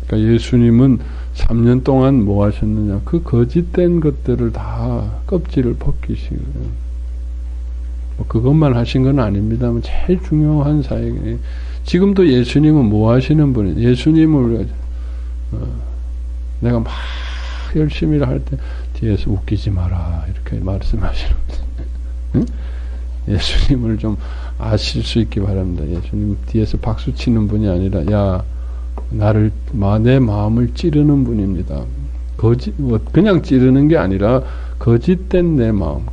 그러니까 예수님은 3년 동안 뭐 하셨느냐? 그 거짓된 것들을 다 껍질을 벗기시고 뭐 그것만 하신 건 아닙니다만 제일 중요한 사역이 지금도 예수님은 뭐 하시는 분이에요? 예수님을 내가 막 열심히 할 때 뒤에서 웃기지 마라 이렇게 말씀하시는 응? 예수님을 좀 아실 수 있기 바랍니다. 예수님 뒤에서 박수 치는 분이 아니라 야 내 마음을 찌르는 분입니다. 그냥 찌르는 게 아니라 거짓된 내 마음.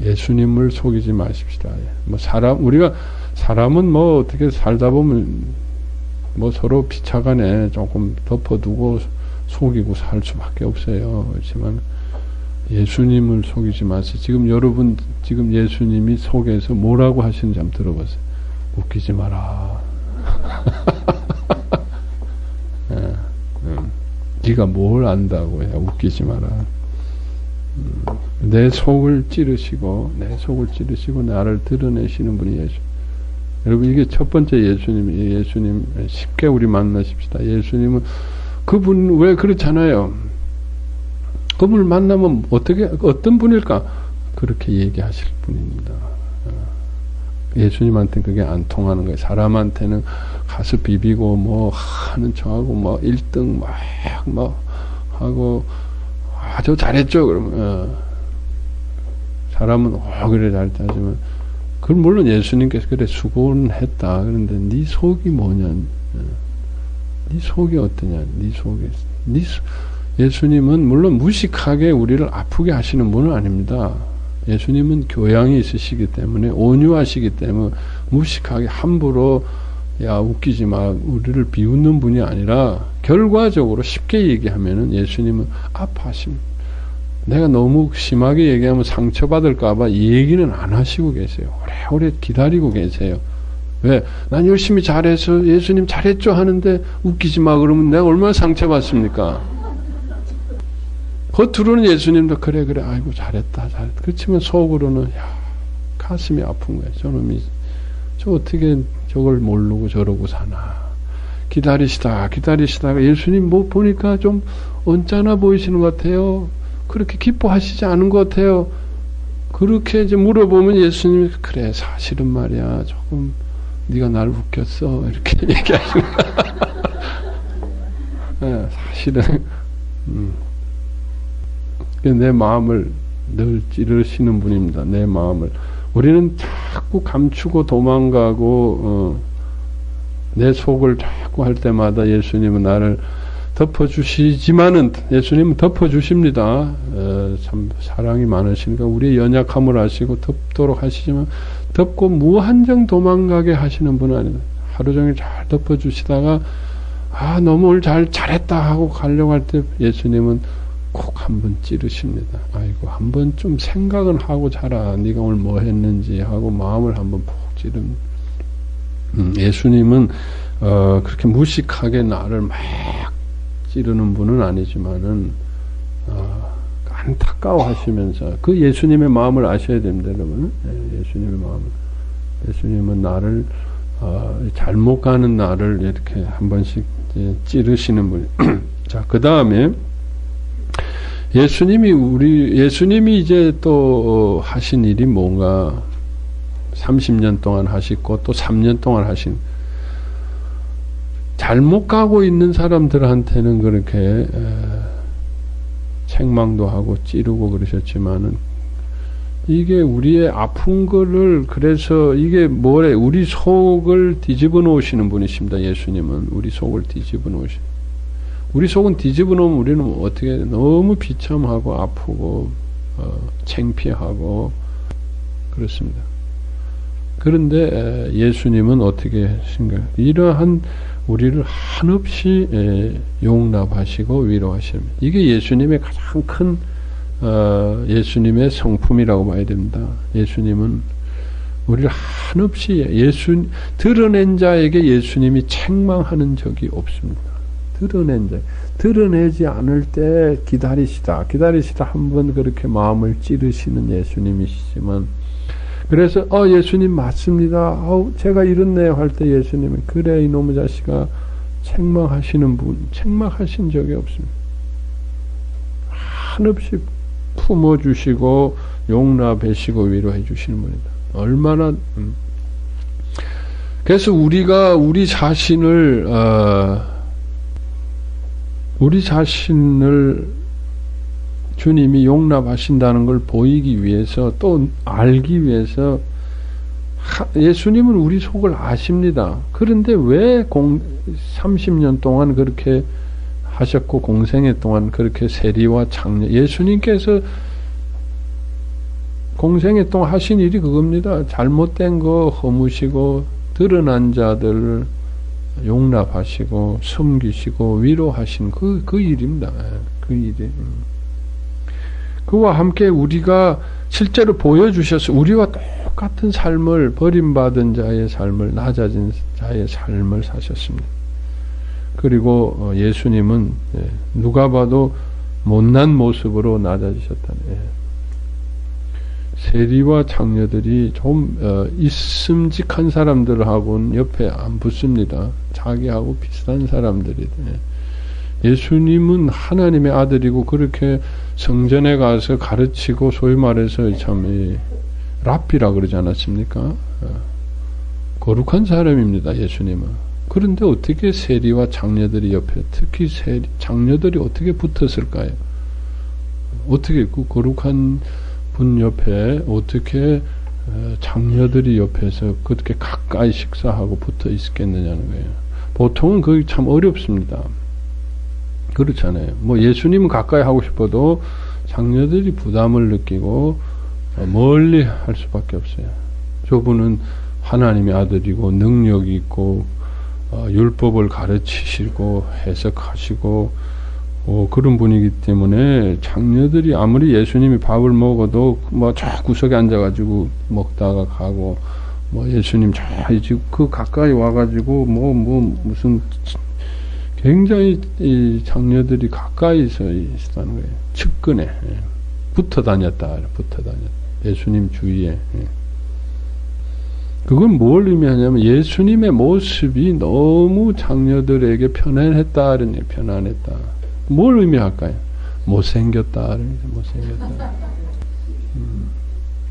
예수님을 속이지 마십시다. 뭐 우리가 사람은 뭐 어떻게 살다 보면 뭐 서로 피차간에 조금 덮어두고 속이고 살 수밖에 없어요. 그렇지만 예수님을 속이지 마세요. 지금 여러분 지금 예수님이 속에서 뭐라고 하시는지 한번 들어보세요. 웃기지 마라. 네가 뭘 안다고 해. 웃기지 마라. 내 속을 찌르시고 나를 드러내시는 분이 예수. 여러분 이게 첫 번째 예수님 쉽게 우리 만나십시다. 예수님은 그분 왜 그렇잖아요. 그분을 만나면 어떤 분일까? 그렇게 얘기하실 분입니다. 예수님한테는 그게 안 통하는 거예요. 사람한테는 가서 비비고 뭐 하는 척하고 뭐 1등 막 하고 아주 잘했죠. 그러면 사람은 그래 잘했지만 그건 물론 예수님께서 그래 수고는 했다. 그런데 네 속이 뭐냐? 네 속이 어떠냐? 네 속이 예수님은 물론 무식하게 우리를 아프게 하시는 분은 아닙니다. 예수님은 교양이 있으시기 때문에 온유하시기 때문에 무식하게 함부로 야 웃기지 마 우리를 비웃는 분이 아니라 결과적으로 쉽게 얘기하면은 예수님은 아파하십니다. 내가 너무 심하게 얘기하면 상처받을까봐 이 얘기는 안 하시고 계세요. 오래오래 기다리고 계세요. 왜? 난 열심히 잘해서 예수님 잘했죠 하는데 웃기지 마 그러면 내가 얼마나 상처받습니까? 겉으로는 예수님도 그래 아이고 잘했다 그렇지만 속으로는 야 가슴이 아픈 거예요. 저놈이 저 어떻게 저걸 모르고 저러고 사나. 기다리시다가 예수님 뭐 보니까 좀 언짢아 보이시는 것 같아요. 그렇게 기뻐하시지 않은 것 같아요. 그렇게 이제 물어보면 예수님이 그래 사실은 말이야 조금 네가 날 웃겼어 이렇게 얘기하시는 거야. 사실은 내 마음을 늘 찌르시는 분입니다. 내 마음을. 우리는 자꾸 감추고 도망가고 내 속을 자꾸 할 때마다 예수님은 나를 덮어주시지만은 예수님은 덮어주십니다. 참 사랑이 많으시니까 우리의 연약함을 아시고 덮도록 하시지만 덮고 무한정 도망가게 하시는 분은 아니다. 하루 종일 잘 덮어주시다가 너무 오늘 잘했다 하고 가려고 할 때 예수님은 콕 한번 찌르십니다. 아이고 한번 좀 생각은 하고 자라. 네가 오늘 뭐 했는지 하고 마음을 한번 푹 찌릅니다. 예수님은 그렇게 무식하게 나를 막 찌르는 분은 아니지만은 안타까워하시면서 그 예수님의 마음을 아셔야 됩니다, 여러분. 예수님의 마음을. 예수님은 나를 잘못 가는 나를 이렇게 한 번씩 찌르시는 분. 자, 그 다음에 예수님이 이제 또 하신 일이 뭔가 30년 동안 하시고 또 3년 동안 하신 잘못 가고 있는 사람들한테는 그렇게 책망도 하고 찌르고 그러셨지만은 이게 우리의 아픈 거를 그래서 이게 뭐래 우리 속을 뒤집어 놓으시는 분이십니다. 예수님은 우리 속을 뒤집어 놓으시는 우리 속은 뒤집어 놓으면 우리는 어떻게 너무 비참하고 아프고 창피하고 그렇습니다. 그런데 예수님은 어떻게 하신가요? 이러한 우리를 한없이 용납하시고 위로하십니다. 이게 예수님의 가장 큰 예수님의 성품이라고 봐야 됩니다. 예수님은 우리를 한없이 드러낸 자에게 예수님이 책망하는 적이 없습니다. 드러내지 않을 때 기다리시다 한번 그렇게 마음을 찌르시는 예수님이시지만 그래서 예수님 맞습니다. 제가 이렇네요 할 때 예수님은 그래 이놈의 자식아 책망하시는 분 책망하신 적이 없습니다. 한없이 품어주시고 용납하시고 위로해 주시는 분이다. 얼마나 그래서 우리가 우리 자신을 주님이 용납하신다는 걸 보이기 위해서 또 알기 위해서 예수님은 우리 속을 아십니다. 그런데 왜 30년 동안 그렇게 하셨고 공생애 동안 그렇게 세리와 창녀 예수님께서 공생애 동안 하신 일이 그겁니다. 잘못된 거 허무시고 드러난 자들을 용납하시고 섬기시고 위로하신 그 일입니다. 그 일이. 그와 함께 우리가 실제로 보여주셔서 우리와 똑같은 삶을 버림받은 자의 삶을 낮아진 자의 삶을 사셨습니다. 그리고 예수님은 누가 봐도 못난 모습으로 낮아지셨다네. 세리와 창녀들이 좀 있음직한 사람들하고는 옆에 안 붙습니다. 자기하고 비슷한 사람들이. 예수님은 하나님의 아들이고 그렇게 성전에 가서 가르치고 소위 말해서 참 랍비라 그러지 않았습니까? 거룩한 사람입니다. 예수님은. 그런데 어떻게 세리와 장녀들이 옆에, 특히 장녀들이 어떻게 붙었을까요? 어떻게 그 거룩한 분 옆에 어떻게 장녀들이 옆에서 그렇게 가까이 식사하고 붙어 있었겠느냐는 거예요. 보통은 그게 참 어렵습니다. 그렇잖아요. 뭐 예수님은 가까이 하고 싶어도 장녀들이 부담을 느끼고 멀리 할 수밖에 없어요. 저분은 하나님의 아들이고 능력이 있고 율법을 가르치시고 해석하시고 그런 분이기 때문에 장녀들이 아무리 예수님이 밥을 먹어도 뭐 저 구석에 앉아가지고 먹다가 가고 뭐 예수님 저 그 가까이 와가지고 무슨 굉장히 이 장녀들이 가까이서 있다는 거예요. 측근에 붙어 다녔다. 예수님 주위에. 그건 뭘 의미하냐면 예수님의 모습이 너무 장녀들에게 편안했다. 편안했다. 뭘 의미할까요? 못생겼다. 못생겼다.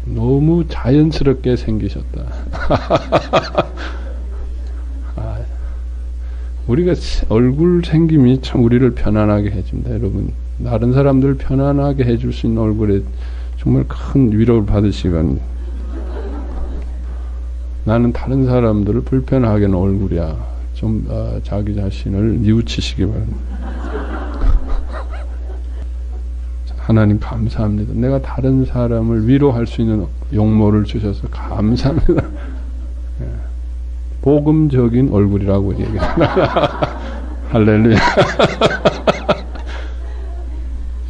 너무 자연스럽게 생기셨다. 우리가 얼굴 생김이 참 우리를 편안하게 해줍니다. 여러분, 다른 사람들 편안하게 해줄 수 있는 얼굴에 정말 큰 위로를 받으시건 나는 다른 사람들을 불편하게 하는 얼굴이야. 좀 자기 자신을 뉘우치시기 바랍니다. 하나님 감사합니다. 내가 다른 사람을 위로할 수 있는 용모를 주셔서 감사합니다. 복음적인 얼굴이라고 얘기합니다. 할렐루야.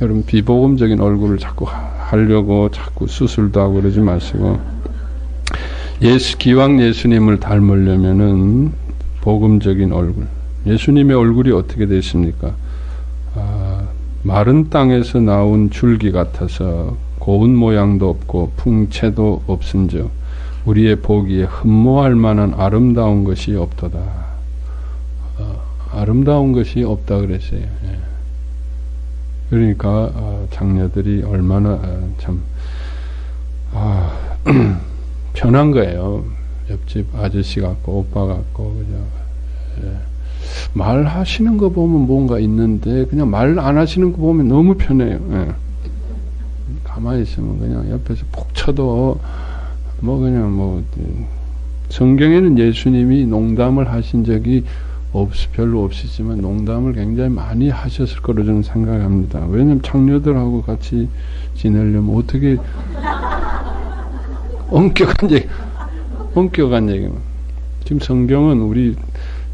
여러분 비복음적인 얼굴을 자꾸 하려고 자꾸 수술도 하고 그러지 마시고 기왕 예수님을 닮으려면은 복음적인 얼굴. 예수님의 얼굴이 어떻게 되십니까? 마른 땅에서 나온 줄기 같아서 고운 모양도 없고 풍채도 없은즉 우리의 보기에 흠모할 만한 아름다운 것이 없도다. 아름다운 것이 없다 그랬어요. 예. 그러니까 장녀들이 얼마나 참 편한 거예요. 옆집 아저씨 같고 오빠 같고 그죠. 예. 말하시는 거 보면 뭔가 있는데 그냥 말 안 하시는 거 보면 너무 편해요. 예. 가만히 있으면 그냥 옆에서 푹 쳐도 성경에는 예수님이 농담을 하신 적이 별로 없으시지만 농담을 굉장히 많이 하셨을 거로 저는 생각합니다. 왜냐면 장녀들하고 같이 지내려면 어떻게 엄격한 얘기. 지금 성경은 우리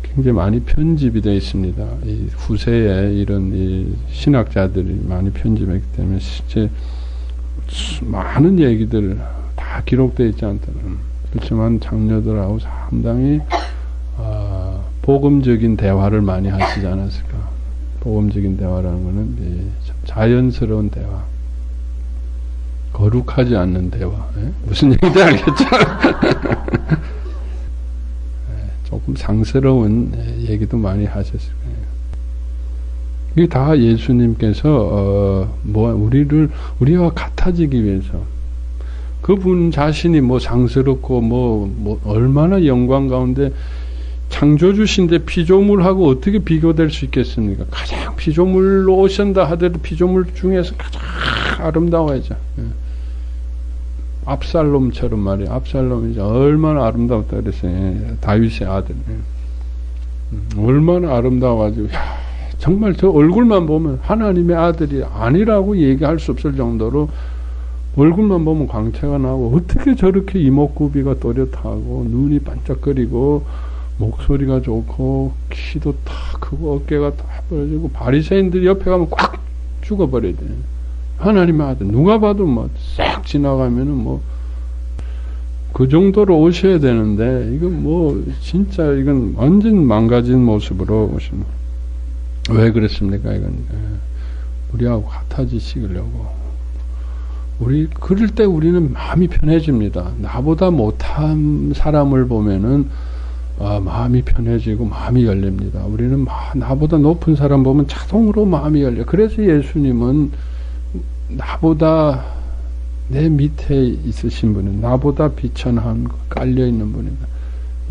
굉장히 많이 편집이 되어 있습니다. 이 후세에 이런 이 신학자들이 많이 편집했기 때문에 실제 많은 얘기들 다 기록되어 있지 않다는. 그렇지만 장녀들하고 상당히 복음적인 대화를 많이 하시지 않았을까. 복음적인 대화라는 것은 자연스러운 대화, 거룩하지 않는 대화. 무슨 얘기인지 알겠죠? 조금 상스러운 얘기도 많이 하셨을 거예요. 이게 다 예수님께서 우리와 같아지기 위해서 그분 자신이 상스럽고 얼마나 영광 가운데 창조주신데 피조물하고 어떻게 비교될 수 있겠습니까? 가장 피조물로 오신다 하더라도 피조물 중에서 가장 아름다워야죠. 압살롬처럼 말이에요. 압살롬이 얼마나 아름다웠다 그랬어요. 다윗의 아들. 얼마나 아름다워가지고 정말 저 얼굴만 보면 하나님의 아들이 아니라고 얘기할 수 없을 정도로 얼굴만 보면 광채가 나고 어떻게 저렇게 이목구비가 또렷하고 눈이 반짝거리고 목소리가 좋고 키도 딱 크고 어깨가 딱 벌어지고 바리새인들이 옆에 가면 꽉 죽어버려야 돼. 하나님의 아들 누가 봐도 싹 지나가면은 그 정도로 오셔야 되는데 이건 진짜 이건 완전 망가진 모습으로 오시는. 왜 그랬습니까? 이건 우리하고 같아지시려고. 그럴 때 우리는 마음이 편해집니다. 나보다 못한 사람을 보면은 마음이 편해지고 마음이 열립니다. 우리는 나보다 높은 사람 보면 자동으로 마음이 열려. 그래서 예수님은 나보다 내 밑에 있으신 분은 나보다 비천한 깔려있는 분입니다.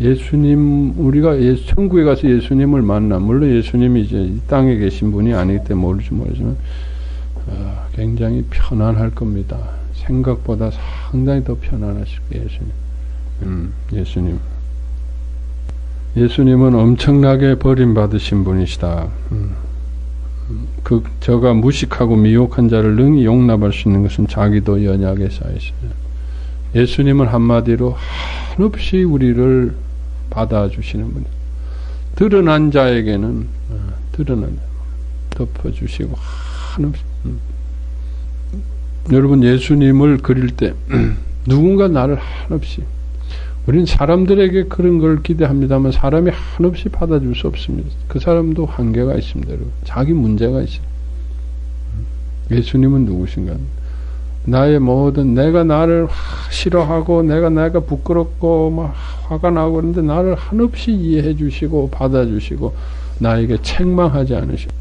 예수님, 우리가 천국에 가서 예수님을 만나, 물론 예수님이 이제 이 땅에 계신 분이 아니기 때문에 모르지 모르지만, 굉장히 편안할 겁니다. 생각보다 상당히 더 편안하실 거예요, 예수님. 예수님은 엄청나게 버림받으신 분이시다. 저가 무식하고 미혹한 자를 능히 용납할 수 있는 것은 자기도 연약에 쌓였어요. 예수님은 한마디로 한없이 우리를 받아주시는 분이에요. 드러난 자에게는 덮어주시고 한없이. 여러분, 예수님을 그릴 때 누군가 나를 한없이, 우리는 사람들에게 그런 걸 기대합니다만 사람이 한없이 받아줄 수 없습니다. 그 사람도 한계가 있습니다. 여러분. 자기 문제가 있어요. 예수님은 누구신가? 나의 모든, 내가 나를 싫어하고 내가 부끄럽고 막 화가 나고 그런데 나를 한없이 이해해 주시고 받아주시고 나에게 책망하지 않으시고.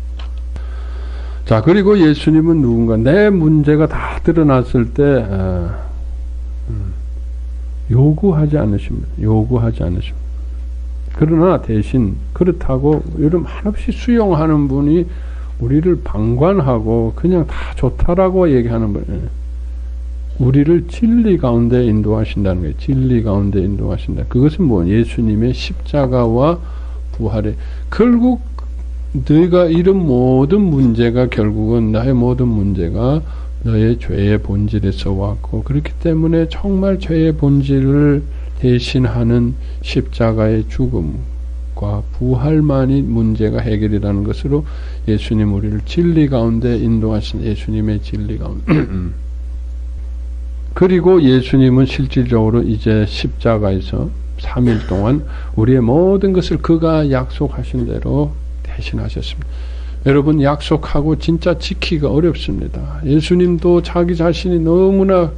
자, 그리고 예수님은 누군가? 내 문제가 다 드러났을 때 요구하지 않으십니다. 요구하지 않으십니다. 그러나 대신 그렇다고 여러분 한없이 수용하는 분이 우리를 방관하고 그냥 다 좋다라고 얘기하는 분이에요. 우리를 진리 가운데 인도하신다는 거예요. 진리 가운데 인도하신다. 그것은 뭐 예수님의 십자가와 부활에 결국 너희가 이런 모든 문제가 결국은 나의 모든 문제가 너의 죄의 본질에서 왔고 그렇기 때문에 정말 죄의 본질을 대신하는 십자가의 죽음과 부활만이 문제가 해결이라는 것으로 예수님 우리를 진리 가운데 인도하신 예수님의 진리 가운데 그리고 예수님은 실질적으로 이제 십자가에서 3일 동안 우리의 모든 것을 그가 약속하신 대로 대신하셨습니다. 여러분 약속하고 진짜 지키기가 어렵습니다. 예수님도 자기 자신이 너무나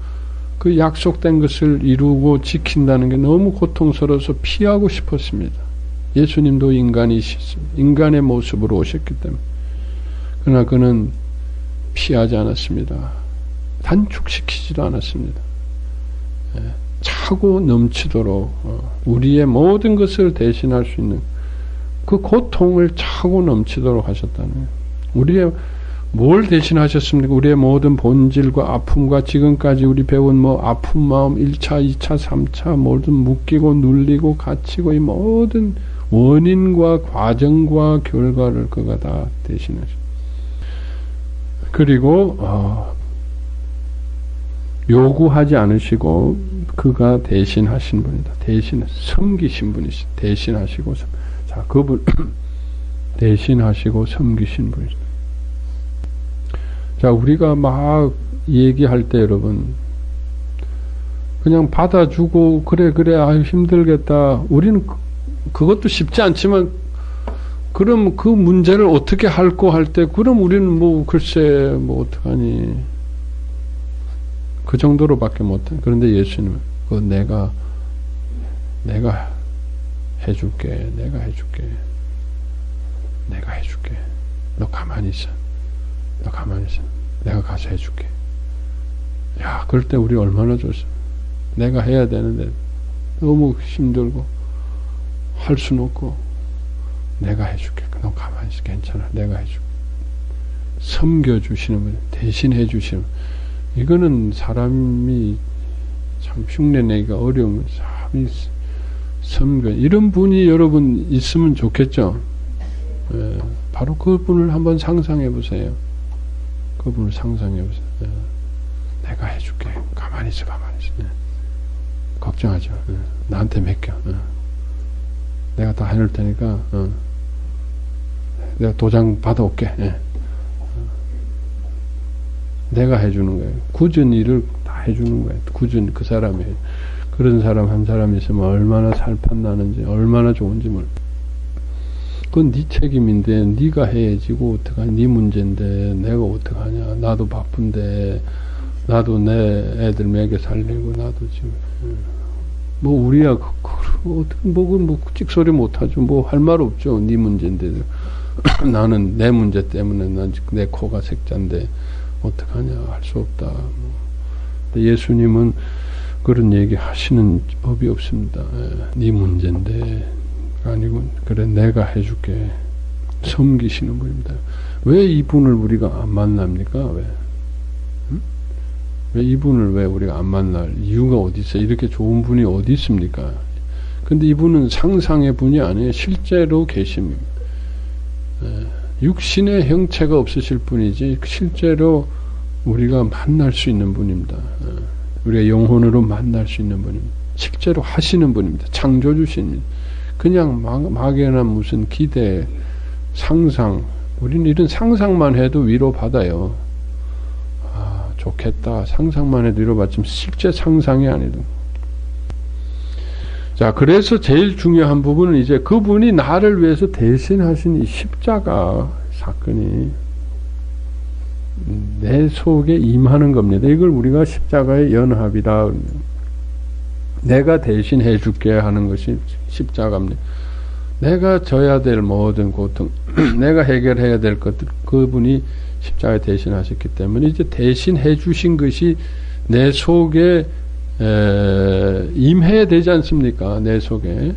그 약속된 것을 이루고 지킨다는 게 너무 고통스러워서 피하고 싶었습니다. 예수님도 인간이셨습니다. 인간의 모습으로 오셨기 때문에. 그러나 그는 피하지 않았습니다. 단축시키지도 않았습니다. 차고 넘치도록 우리의 모든 것을 대신할 수 있는 그 고통을 차고 넘치도록 하셨다는 거예요. 우리의 뭘 대신하셨습니까? 우리의 모든 본질과 아픔과 지금까지 우리 배운 뭐 아픈 마음 1차, 2차, 3차 모든 묶이고 눌리고 갇히고 이 모든 원인과 과정과 결과를 그가 다 대신하셨어요. 그리고 요구하지 않으시고 그가 대신하신 분이다. 대신 섬기신 분이시. 대신하시고 자, 그분 대신하시고 섬기신 분이다. 자, 우리가 막 얘기할 때 여러분 그냥 받아주고 그래 아유 힘들겠다. 우리는 그것도 쉽지 않지만 그럼 그 문제를 어떻게 할고 할 때 그럼 우리는 뭐 글쎄 뭐 어떡하니 그 정도로밖에 못해. 그런데 예수님은 그 내가 해줄게. 너 가만히 있어. 내가 가서 해줄게. 야, 그럴 때 우리 얼마나 좋습니까? 내가 해야 되는데 너무 힘들고 할 수는 없고 내가 해줄게. 너 가만히 있어. 괜찮아. 내가 해줄게. 섬겨주시는 분, 대신해 주시는 분. 이거는 사람이 참 흉내내기가 어려운 사람이 섬겨. 이런 분이 여러분 있으면 좋겠죠. 바로 그분을 한번 상상해 보세요. 그분을 상상해 보세요. 내가 해줄게. 가만히 있어. 걱정하지 마. 나한테 맡겨. 내가 다 해놓을 테니까 내가 도장 받아올게. 내가 해주는 거예요. 굳은 일을 다 해주는 거예요. 굳은 그 사람이. 그런 사람 한 사람 있으면 얼마나 살판 나는지 얼마나 좋은지 몰라. 그건 네 책임인데 네가 해야지. 어떡하냐. 네 문제인데 내가 어떡하냐. 나도 바쁜데 나도 내 애들 먹여 살리고 나도 지금 뭐 우리야 뭐 찍소리 못하죠. 뭐 할 말 없죠. 네 문제인데. 나는 내 문제 때문에 내 코가 색자인데 어떡하냐 할 수 없다. 뭐. 예수님은 그런 얘기 하시는 법이 없습니다. 네 문제인데 아니고 그래 내가 해줄게. 섬기시는 분입니다. 왜 이분을 우리가 안 만납니까? 왜? 응? 왜 이분을 왜 우리가 안 만날 이유가 어디 있어요? 이렇게 좋은 분이 어디 있습니까? 근데 이분은 상상의 분이 아니에요. 실제로 계십니다. 육신의 형체가 없으실 분이지 실제로 우리가 만날 수 있는 분입니다. 우리가 영혼으로 만날 수 있는 분입니다. 실제로 하시는 분입니다. 창조주십니다. 그냥 막연한 무슨 기대, 상상, 우리는 이런 상상만 해도 위로받아요. 아, 좋겠다. 상상만 해도 위로받지만 실제 상상이 아니도. 자, 그래서 제일 중요한 부분은 이제 그분이 나를 위해서 대신하신 이 십자가 사건이 내 속에 임하는 겁니다. 이걸 우리가 십자가의 연합이다. 내가 대신 해줄게 하는 것이 십자가입니다. 내가 져야 될 모든 고통, 내가 해결해야 될 것들, 그분이 십자가에 대신하셨기 때문에 이제 대신 해주신 것이 내 속에 임해야 되지 않습니까? 내 속에.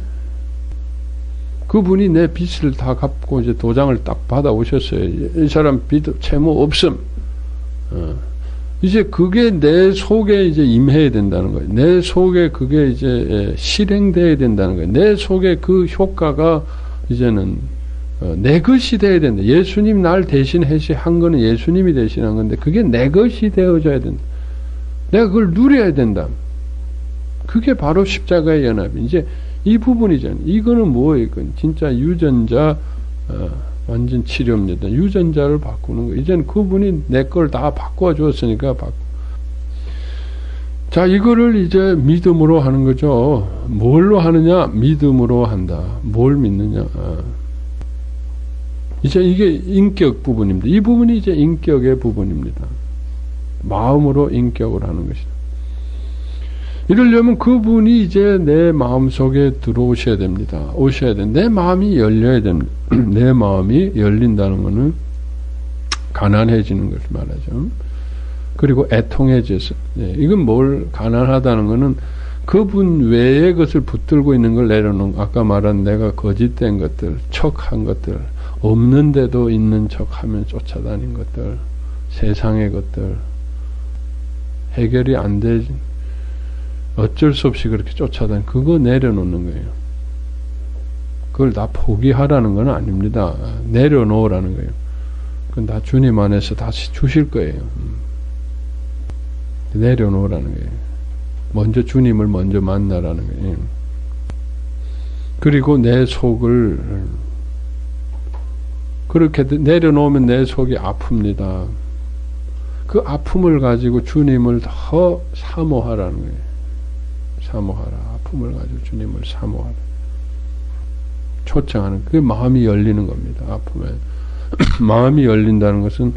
그분이 내 빚을 다 갚고 이제 도장을 딱 받아 오셨어요. 이 사람 빚 채무 없음. 이제 그게 내 속에 이제 임해야 된다는 거예요. 내 속에 그게 이제 실행돼야 된다는 거예요. 내 속에 그 효과가 이제는 내 것이 돼야 된다. 예수님 날 대신 한 거는 예수님이 대신한 건데 그게 내 것이 되어져야 된다. 내가 그걸 누려야 된다. 그게 바로 십자가의 연합이. 이제 이 부분이잖아요. 이거는 뭐예요? 이건 진짜 유전자 완전 치료입니다. 유전자를 바꾸는 거. 이제는 그분이 내 걸 다 바꿔 주었으니까 자, 이거를 이제 믿음으로 하는 거죠. 뭘로 하느냐? 믿음으로 한다. 뭘 믿느냐? 이제 이게 인격 부분입니다. 이 부분이 이제 인격의 부분입니다. 마음으로 인격을 하는 것이다. 이러려면 그분이 이제 내 마음 속에 들어오셔야 됩니다. 오셔야 돼. 내 마음이 열려야 됩니다. 내 마음이 열린다는 것은 가난해지는 것을 말하죠. 그리고 애통해져서. 이건 뭘 가난하다는 것은 그분 외의 것을 붙들고 있는 걸 내려놓은, 아까 말한 내가 거짓된 것들, 척한 것들, 없는데도 있는 척하면 쫓아다닌 것들, 세상의 것들, 해결이 안 되지. 어쩔 수 없이 그렇게 쫓아다니, 그거 내려놓는 거예요. 그걸 다 포기하라는 건 아닙니다. 내려놓으라는 거예요. 그건 다 주님 안에서 다시 주실 거예요. 내려놓으라는 거예요. 먼저 주님을 먼저 만나라는 거예요. 그리고 내 속을 그렇게 내려놓으면 내 속이 아픕니다. 그 아픔을 가지고 주님을 더 사모하라는 거예요. 사모하라. 아픔을 가지고 주님을 사모하라. 초청하는, 그게 마음이 열리는 겁니다. 아픔에. 마음이 열린다는 것은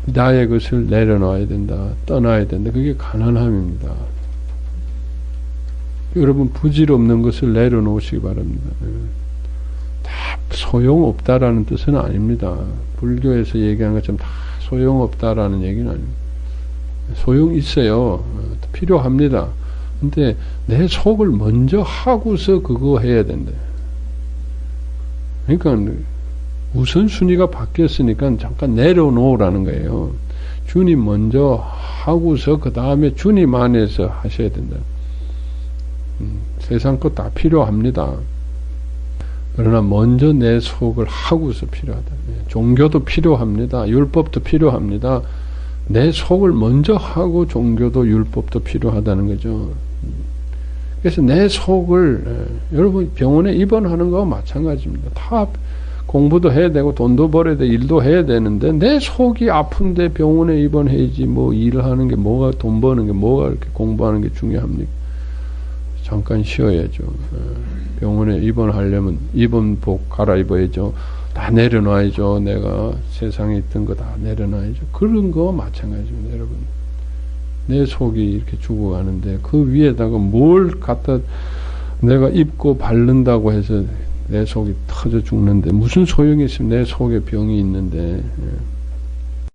나의 것을 내려놔야 된다. 떠나야 된다. 그게 가난함입니다. 여러분, 부질없는 것을 내려놓으시기 바랍니다. 다 소용없다라는 뜻은 아닙니다. 불교에서 얘기하는 것처럼 다 소용없다라는 얘기는 아닙니다. 소용 있어요. 필요합니다. 근데 내 속을 먼저 하고서 그거 해야 된다. 그러니까 우선순위가 바뀌었으니까 잠깐 내려놓으라는 거예요. 주님 먼저 하고서 그 다음에 주님 안에서 하셔야 된다. 세상 것 다 필요합니다. 그러나 먼저 내 속을 하고서 필요하다. 종교도 필요합니다. 율법도 필요합니다. 내 속을 먼저 하고 종교도 율법도 필요하다는 거죠. 그래서 내 속을, 여러분 병원에 입원하는 거와 마찬가지입니다. 다 공부도 해야 되고 돈도 벌어야 돼, 일도 해야 되는데 내 속이 아픈데 병원에 입원해야지. 뭐 일하는 게 뭐가, 돈 버는 게 뭐가 이렇게 공부하는 게 중요합니까? 잠깐 쉬어야죠. 병원에 입원하려면 입원복 갈아입어야죠. 다 내려놔야죠. 내가 세상에 있던 거 다 내려놔야죠. 그런 거 마찬가지입니다, 여러분. 내 속이 이렇게 죽어가는데 그 위에다가 뭘 갖다 내가 입고 바른다고 해서 내 속이 터져 죽는데 무슨 소용이 있으면 내 속에 병이 있는데. 예.